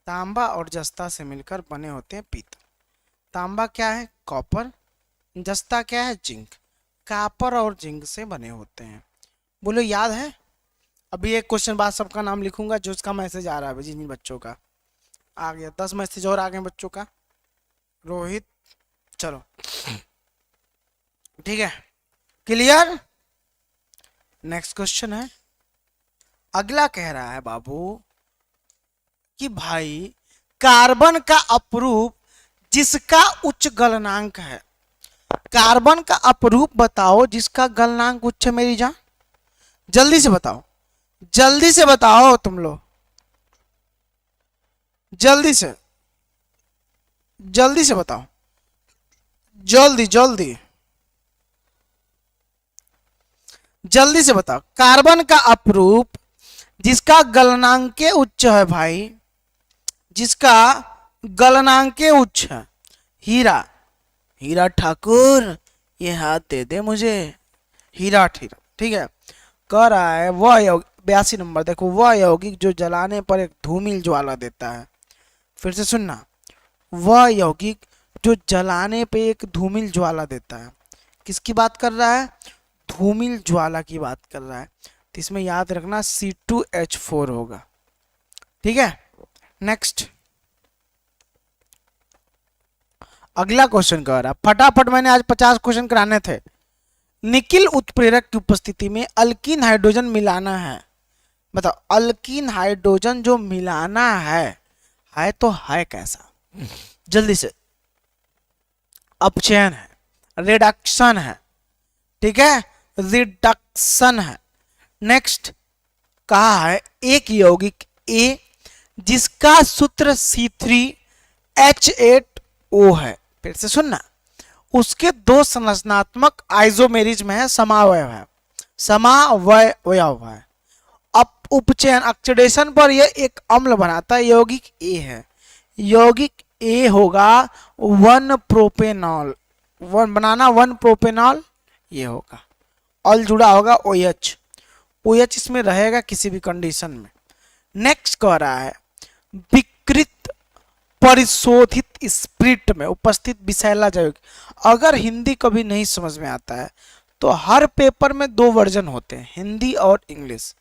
तांबा और जस्ता से मिलकर बने होते हैं पीतल। तांबा क्या है? कॉपर। जस्ता क्या है? जिंक। कॉपर और जिंक से बने होते हैं। बोलो याद है? अभी एक क्वेश्चन बाद सबका नाम लिखूंगा जो उसका मैसेज आ रहा है जिन बच्चों का आ गया। 10 मैसेज और आ गए बच्चों का। रोहित, चलो ठीक है, क्लियर। नेक्स्ट क्वेश्चन है, अगला कह रहा है बाबू कि भाई कार्बन का अपरूप जिसका उच्च गलनांक है, कार्बन का अपरूप बताओ जिसका गलनांक उच्च है मेरी जान। जल्दी से बताओ, जल्दी से बताओ तुम लोग, जल्दी से, जल्दी से बताओ, जल्दी जल्दी जल्दी से बताओ। कार्बन का अपरूप जिसका गलनांक उच्च है भाई, जिसका गलनांक उच्च है। हीरा, हीरा ठाकुर ये हाथ दे दे मुझे। हीरा, हीरा ठीक है। कह रहा है वह यौगिक, 82 नंबर देखो, वह यौगिक जो जलाने पर एक धूमिल ज्वाला देता है। फिर से सुनना, वह यौगिक जो जलाने पे एक धूमिल ज्वाला देता है। किसकी बात कर रहा है? धूमिल ज्वाला की बात कर रहा है। तो इसमें याद रखना C2H4 होगा। ठीक है, नेक्स्ट अगला क्वेश्चन कर रहा, फटाफट मैंने आज 50 क्वेश्चन कराने थे। निकिल उत्प्रेरक की उपस्थिति में अल्कीन हाइड्रोजन मिलाना है। बताओ, अल्कीन हाइड्रोजन जो मिलाना है तो है कैसा? जल्दी से। अपचयन है, रिडक्शन है, ठीक है, रिडक्शन है। नेक्स्ट कहा है एक यौगिक ए जिसका सूत्र C3H8O है। फिर से सुनना, उसके दो संरचनात्मक आइसोमेरिज्म है, समावयव है, समावयव है। अब उपचयन ऑक्सीडेशन पर यह एक अम्ल बनाता है, यौगिक ए है। यौगिक ए होगा 1 प्रोपेनॉल, वन बनाना 1 प्रोपेनॉल, ये होगा। ऑल जुड़ा होगा OH, OH इसमें रहेगा किसी भी कंडीशन में। नेक्स्ट कह रहा है विकृत परिशोधित स्प्रिट में उपस्थित विषैला जैविक। अगर हिंदी कभी नहीं समझ में आता है तो हर पेपर में 2 वर्जन होते हैं, हिंदी और इंग्लिश।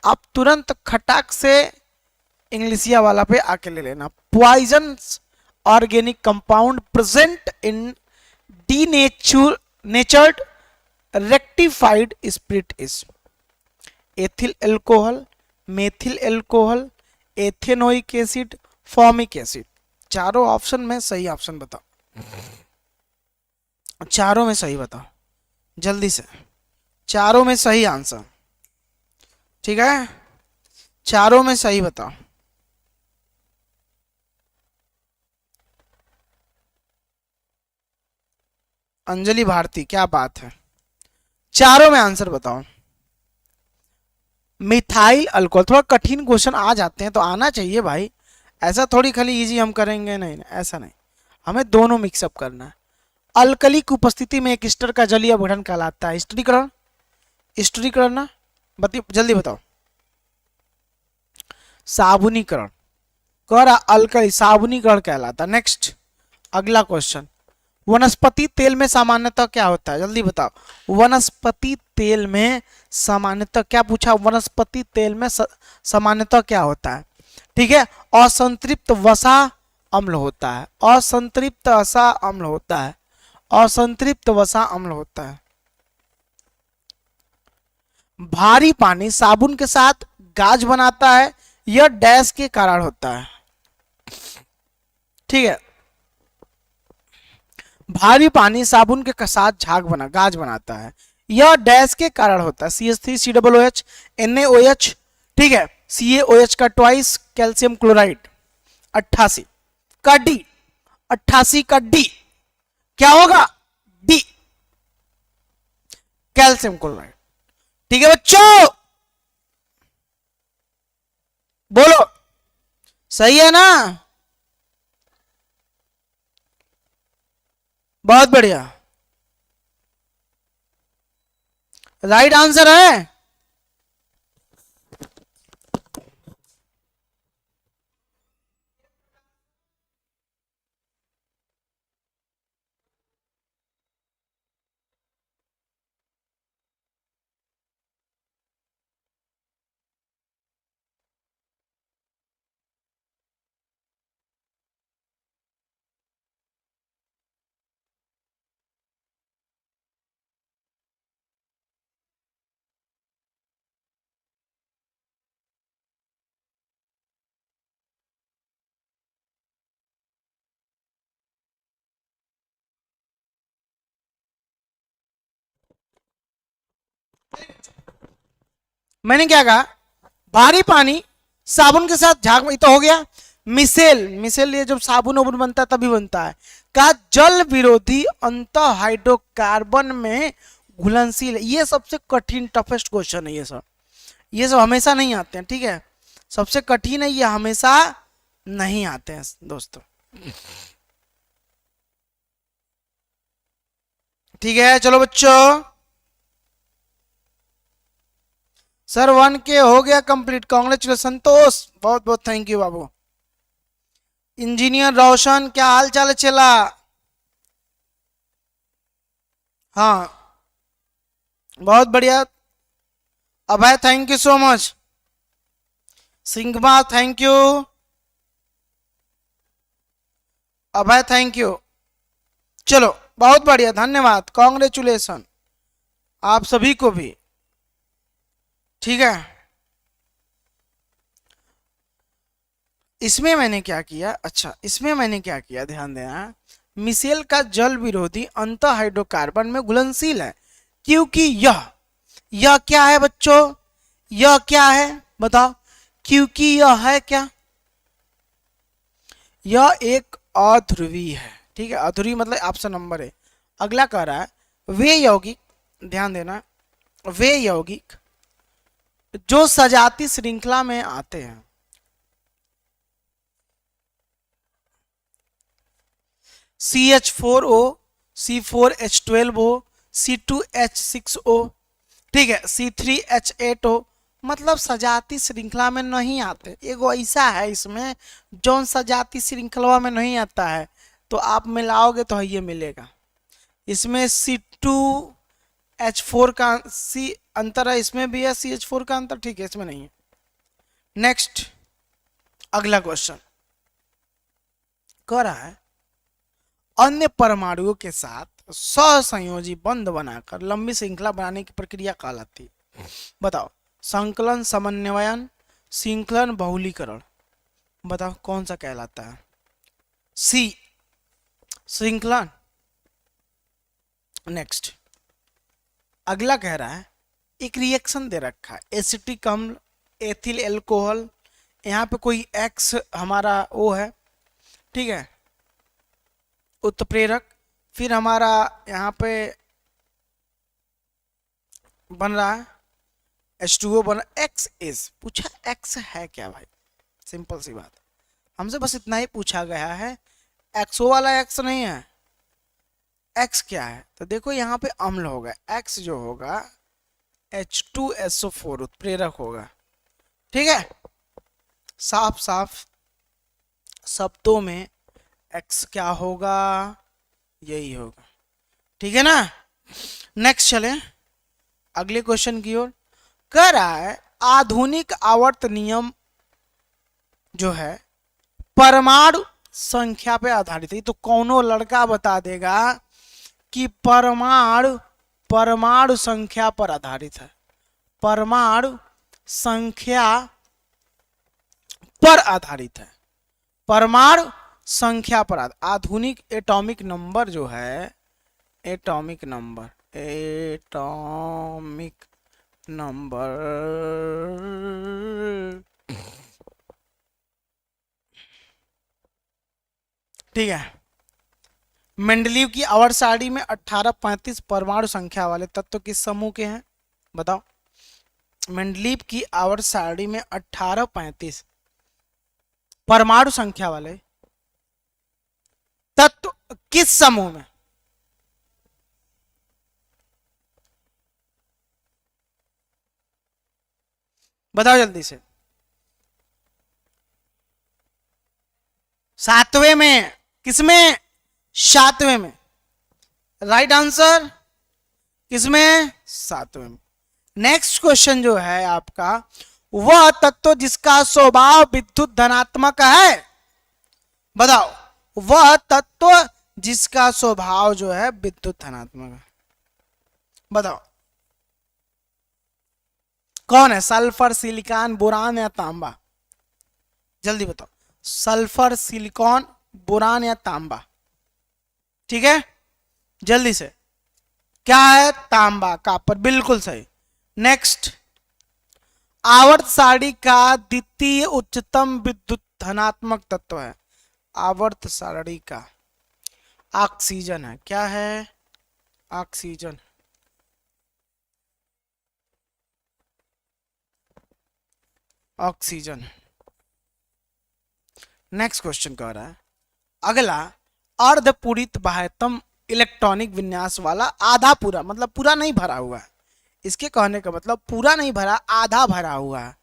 आप तुरंत खटाक से इंग्लिशिया वाला पे आके ले लेना। Poison organic compound present in denatured rectified spirit is ethyl alcohol, methyl alcohol, ethanoic acid, formic acid. चारों ऑप्शन में सही ऑप्शन बताओ, चारों में सही बताओ जल्दी से, चारों में सही आंसर। ठीक है, चारों में सही बताओ। अंजलि भारती, क्या बात है, चारों में आंसर बताओ। मिथाइल अल्कोहल, थोड़ा कठिन क्वेश्चन आ जाते हैं तो आना चाहिए भाई, ऐसा थोड़ी खाली इजी हम करेंगे, नहीं ऐसा नहीं, हमें दोनों मिक्सअप करना है। अल्कली की उपस्थिति में एक स्टर का जलीय अपघटन कहलाता है। स्टरीकरण, स्टरीकरण ना, जल्दी बताओ। साबुनीकरण, कह रहा अल्कली साबुनीकरण कहलाता। नेक्स्ट अगला क्वेश्चन, वनस्पति तेल में सामान्यतः क्या होता है? जल्दी बताओ। वनस्पति तेल में सामान्यतः क्या पूछा? वनस्पति तेल में सामान्यतः क्या होता है? ठीक है, असंतृप्त वसा अम्ल होता है, असंतृप्त वसा अम्ल होता है, असंतृप्त वसा अम्ल होता है। भारी पानी साबुन के साथ गाज बनाता है, यह डैश के कारण होता है। ठीक है, भारी पानी साबुन के साथ गाज बनाता है, यह डैश के कारण होता है। CH3COOH NaOH, ठीक है, CaOH का ट्वाइस, कैल्शियम क्लोराइड 88 का D, 88 का D क्या होगा? D, calcium chloride. ठीक है बच्चों, बोलो सही है ना? बहुत बढ़िया, राइट आंसर है। मैंने क्या कहा, भारी पानी साबुन के साथ झाग, तो हो गया। मिसेल, मिसेल ये जब साबुन वाबुन बनता है तभी बनता है। का जल विरोधी अंत हाइड्रोकार्बन में घुलनशील है। ये सबसे कठिन टफेस्ट क्वेश्चन है। ये सब हमेशा नहीं आते हैं, ठीक है, सबसे कठिन है, ये हमेशा नहीं आते हैं दोस्तों, ठीक है। चलो बच्चों, सर 1K हो गया कंप्लीट, कांग्रेचुलेशन संतोष, बहुत बहुत थैंक यू बाबू। इंजीनियर रोशन, क्या हाल चाल है चला? हाँ बहुत बढ़िया। Abhay thank you so much. Singhma thank you. Abhay thank you. चलो बहुत बढ़िया, धन्यवाद, कांग्रेचुलेशन आप सभी को भी, ठीक है। इसमें मैंने क्या किया, अच्छा इसमें मैंने क्या किया, ध्यान देना, मिसेल का जल विरोधी अंत हाइड्रोकार्बन में घुलनशील है क्योंकि यह क्या है बच्चों, यह क्या है बताओ, क्योंकि यह है क्या, यह एक अध्रुवी है, ठीक है, अध्रुवी मतलब ऑप्शन नंबर है। अगला कह रहा है वे यौगिक, ध्यान देना, वे यौगिक जो सजाती श्रृंखला में आते हैं, CH4O, C4H12O, C2H6O, ठीक है, C3H8O, मतलब सजाती श्रृंखला में नहीं आते। एगो ऐसा है इसमें जो सजाती श्रृंखला में नहीं आता है, तो आप मिलाओगे तो ये मिलेगा। इसमें C2H4 का C अंतर है, इसमें भी है CH4 का अंतर, ठीक है, इसमें नहीं है। नेक्स्ट अगला क्वेश्चन कह रहा है अन्य परमाणुओं के साथ सहसंयोजी बंध बनाकर लंबी श्रृंखला बनाने की प्रक्रिया कहलाती है। बताओ, संकलन, समन्वयन, श्रृंखलन, बहुलीकरण, बताओ कौन सा कहलाता है? सी, श्रृंखलन। नेक्स्ट अगला कह रहा है एक रिएक्शन दे रखा है, एसिटिक अम्ल, एथिल एल्कोहल, यहाँ पे कोई एक्स हमारा ओ है, ठीक है, उत्प्रेरक, फिर हमारा यहाँ पे बन रहा है H2O बन, एक्स इज पूछा, एक्स है क्या भाई, सिंपल सी बात, हमसे बस इतना ही पूछा गया है, एक्सओ वाला एक्स नहीं है, एक्स क्या है, तो देखो यहाँ पे अम्ल होगा, एक्स जो होगा H2SO4 उत्प्रेरक होगा, ठीक है, साफ साफ शब्दों में एक्स क्या होगा, यही होगा, ठीक है ना। नेक्स्ट चले अगले क्वेश्चन की ओर। कह रहा है आधुनिक आवर्त नियम जो है परमाणु संख्या पे आधारित है, तो कौनो लड़का बता देगा कि परमाणु संख्या पर आधारित है, परमाणु संख्या पर आधारित है, परमाणु संख्या पर आधुनिक एटॉमिक नंबर जो है, एटॉमिक नंबर, एटॉमिक नंबर, ठीक है, मेंडलीव की आवर्त सारणी में 1835 परमाणु संख्या वाले तत्व किस समूह के हैं, बताओ। मेंडलीव की आवर्त सारणी में 1835 परमाणु संख्या वाले तत्व किस समूह में, बताओ जल्दी से। सातवें में, किसमें, सातवें में, राइट आंसर किसमें, सातवें में। नेक्स्ट क्वेश्चन जो है आपका, वह तत्व जिसका स्वभाव विद्युत धनात्मक है, बताओ, वह तत्व जिसका स्वभाव जो है विद्युत धनात्मक है, बताओ कौन है, सल्फर, सिलिकॉन, बोरान या तांबा, जल्दी बताओ, सल्फर, सिलिकॉन, बोरान या तांबा, ठीक है, जल्दी से, क्या है, तांबा, कॉपर, बिल्कुल सही। नेक्स्ट, आवर्त सारणी का द्वितीय उच्चतम विद्युत धनात्मक तत्व है। आवर्त सारणी का ऑक्सीजन है। क्या है? ऑक्सीजन। ऑक्सीजन। नेक्स्ट क्वेश्चन कह रहा है, अगला अर्धपूरित बाह्यतम इलेक्ट्रॉनिक विन्यास वाला आधा पूरा, मतलब पूरा नहीं भरा हुआ है, इसके कहने का मतलब पूरा नहीं भरा, आधा भरा हुआ है,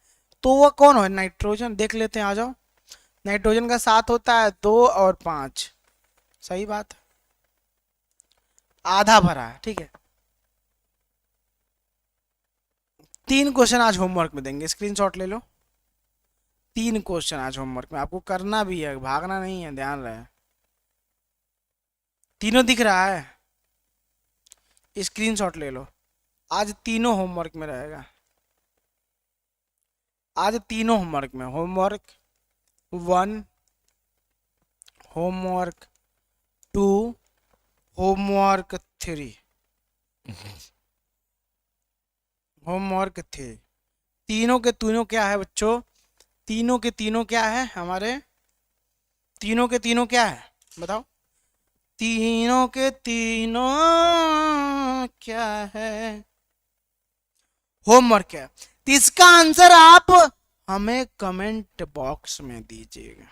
तो वो कौन है? नाइट्रोजन। देख लेते हैं, आ जाओ। नाइट्रोजन का साथ होता है 2 और 5। सही बात, आधा भरा है। ठीक है, 3 क्वेश्चन आज होमवर्क में देंगे, स्क्रीनशॉट ले लो। 3 क्वेश्चन आज होमवर्क में आपको करना भी है, भागना नहीं है, ध्यान रहे। तीनों दिख रहा है? स्क्रीनशॉट ले लो। आज तीनों होमवर्क में रहेगा। आज तीनों होमवर्क में, होमवर्क 1, होमवर्क 2, होमवर्क 3। होमवर्क 3 तीनों के तीनों क्या है बच्चों? तीनों के तीनों क्या है हमारे? तीनों के तीनों क्या है बताओ? तीनों के तीनों क्या है? होमवर्क है। तो इसका आंसर आप हमें कमेंट बॉक्स में दीजिएगा।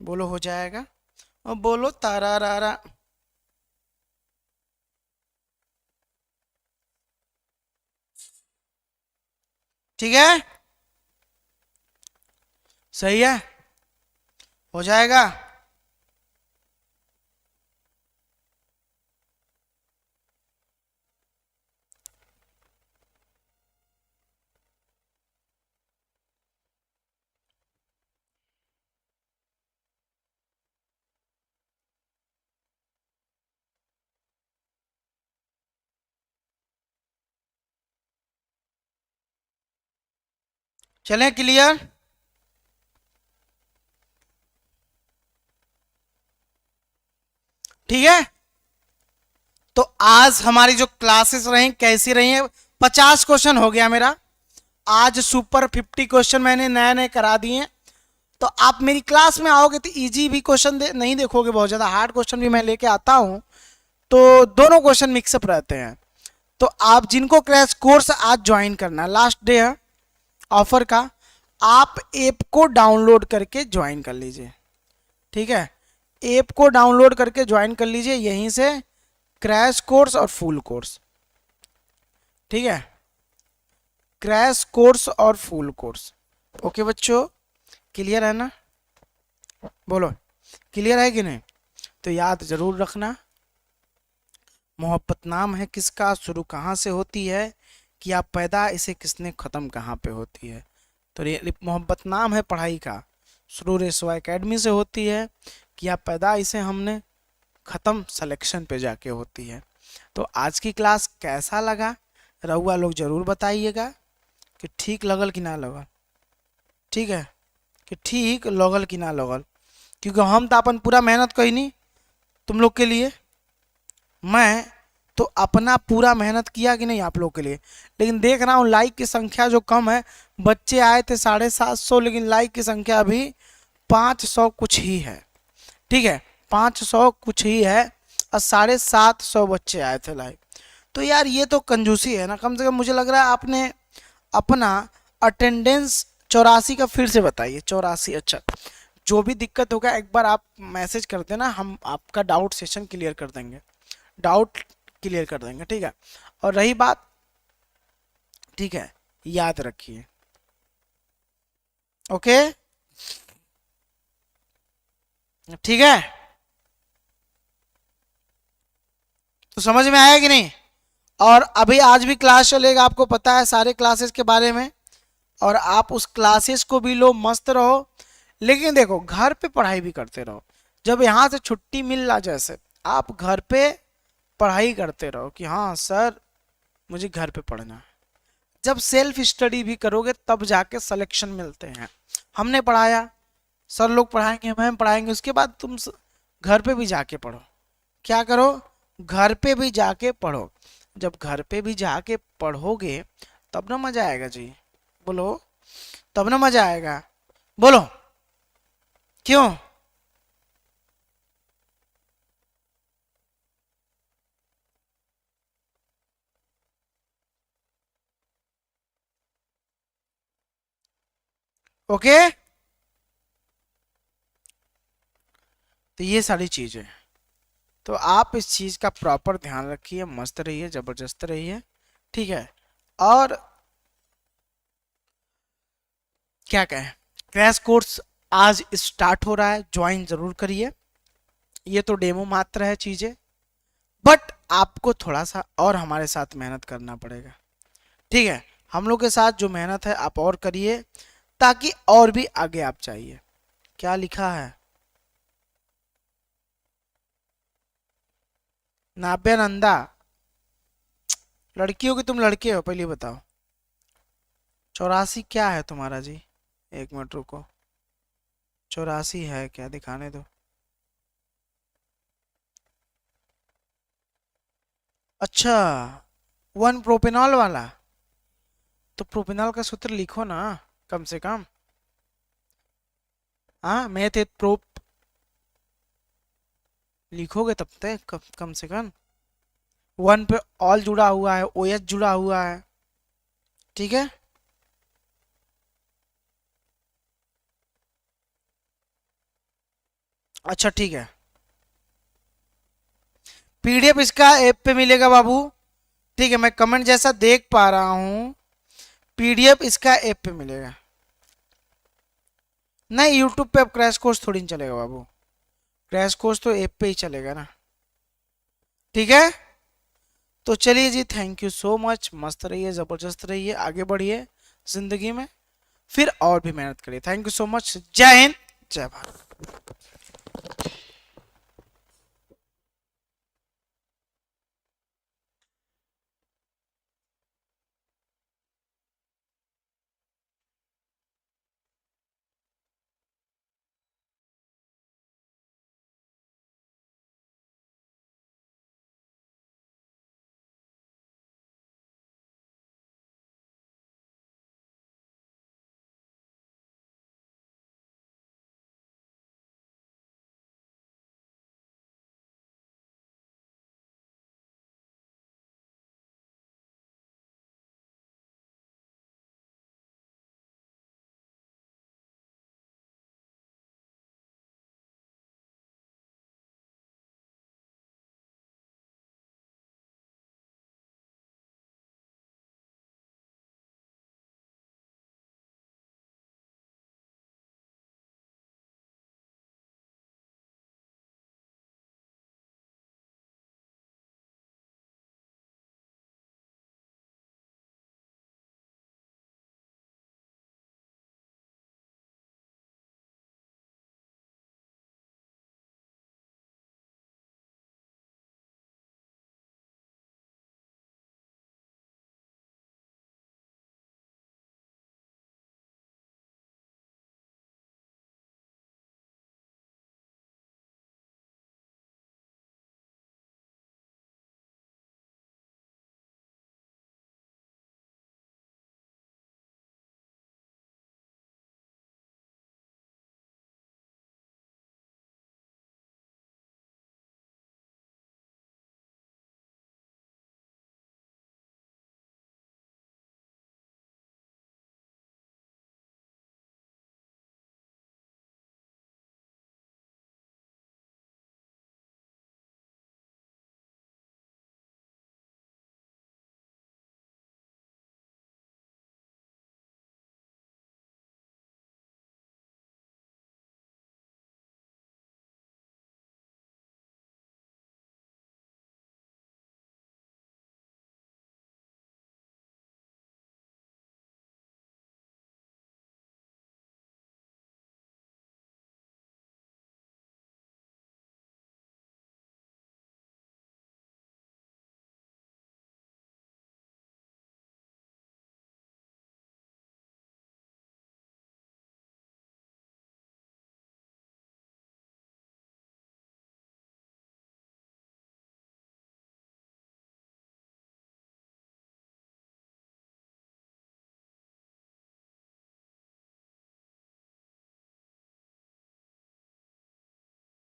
बोलो हो जाएगा, और बोलो तारा रारा। ठीक है, सही है, हो जाएगा। चलें क्लियर? ठीक है, तो आज हमारी जो क्लासेस रही कैसी रही हैं? 50 क्वेश्चन हो गया मेरा आज। सुपर 50 क्वेश्चन मैंने नए नए करा दिए। तो आप मेरी क्लास में आओगे तो इजी भी क्वेश्चन नहीं देखोगे, बहुत ज़्यादा हार्ड क्वेश्चन भी मैं लेके आता हूँ, तो दोनों क्वेश्चन मिक्सअप रहते हैं। तो आप जिनको क्रैश कोर्स आज ज्वाइन करना है, लास्ट डे है ऑफर का, आप ऐप को डाउनलोड करके ज्वाइन कर लीजिए। ठीक है, ऐप को डाउनलोड करके ज्वाइन कर लीजिए, यहीं से क्रैश कोर्स और फुल कोर्स। ठीक है, क्रैश कोर्स और फुल कोर्स। ओके बच्चों, क्लियर है ना? बोलो क्लियर है कि नहीं? तो याद जरूर रखना, मोहब्बत नाम है किसका, शुरू कहाँ से होती है, कि आप पैदा इसे किसने ख़त्म कहाँ पे होती है। तो मोहब्बत नाम है पढ़ाई का, शुरू रेसवा एकेडमी से होती है, कि आप पैदा इसे हमने ख़त्म सिलेक्शन पे जाके होती है। तो आज की क्लास कैसा लगा रहुआ लोग ज़रूर बताइएगा, कि ठीक लगल कि ना लगल। ठीक है, कि ठीक लगल कि ना लगल, क्योंकि हम तो अपन पूरा मेहनत कही नहीं तुम लोग के लिए। मैं तो अपना पूरा मेहनत किया कि नहीं आप लोग के लिए, लेकिन देख रहा हूँ लाइक की संख्या जो कम है। बच्चे आए थे 750, लेकिन लाइक की संख्या अभी 500 कुछ ही है। ठीक है, 500 कुछ ही है, और 750 बच्चे आए थे लाइक। तो यार ये तो कंजूसी है ना, कम से कम मुझे लग रहा है आपने अपना अटेंडेंस 84 का फिर से बताइए। 84, अच्छा। जो भी दिक्कत होगा एक बार आप मैसेज कर देना, हम आपका डाउट सेशन क्लियर कर देंगे, डाउट क्लियर कर देंगे। ठीक है, और रही बात, ठीक है, याद रखिए। ओके, ठीक है, तो समझ में आया कि नहीं? और अभी आज भी क्लास चलेगा, आपको पता है सारे क्लासेस के बारे में, और आप उस क्लासेस को भी लो, मस्त रहो। लेकिन देखो घर पे पढ़ाई भी करते रहो। जब यहाँ से छुट्टी मिल रहा, जैसे आप घर पे पढ़ाई करते रहो कि हाँ सर मुझे घर पे पढ़ना है। जब सेल्फ स्टडी भी करोगे तब जाके सिलेक्शन मिलते हैं। हमने पढ़ाया, सर लोग पढ़ाएंगे, मैम पढ़ाएंगे, उसके बाद तुम घर पे भी जाके पढ़ो। क्या करो? घर पे भी जाके पढ़ो। जब घर पे भी जाके पढ़ोगे तब ना मजा आएगा जी। बोलो, तब ना मजा आएगा। बोलो क्यों? ओके, तो ये सारी चीजें, तो आप इस चीज का प्रॉपर ध्यान रखिए, मस्त रहिए, जबरदस्त रहिए, ठीक है। और क्या कहें, क्रैश कोर्स आज स्टार्ट हो रहा है, ज्वाइन जरूर करिए। ये तो डेमो मात्र है चीजें, बट आपको थोड़ा सा और हमारे साथ मेहनत करना पड़ेगा, ठीक है। हम लोग के साथ जो मेहनत है आप और करिए, ताकि और भी आगे आप चाहिए। क्या लिखा है? नाब्या नंदा, लड़की हो कि तुम लड़के हो पहले बताओ। 84 क्या है तुम्हारा जी? एक मिनट रुको, 84 है क्या, दिखाने दो। अच्छा, वन प्रोपेनॉल वाला, तो प्रोपेनॉल का सूत्र लिखो ना कम से कम। हाँ, मेथ एथ प्रोप लिखोगे तब तक कम से कम। वन पे ऑल जुड़ा हुआ है, ओएच जुड़ा हुआ है, ठीक है। अच्छा ठीक है, पीडीएफ इसका ऐप पे मिलेगा बाबू, ठीक है। मैं कमेंट जैसा देख पा रहा हूं, पीडीएफ इसका ऐप पे मिलेगा। नहीं, यूट्यूब पे अब क्रैश कोर्स थोड़ी नहीं चलेगा बाबू, क्रैश कोर्स तो ऐप पे ही चलेगा ना, ठीक है। तो चलिए जी, थैंक यू सो मच, मस्त रहिए, जबरदस्त रहिए, आगे बढ़िए जिंदगी में, फिर और भी मेहनत करिए। थैंक यू सो मच, जय हिंद, जय भारत।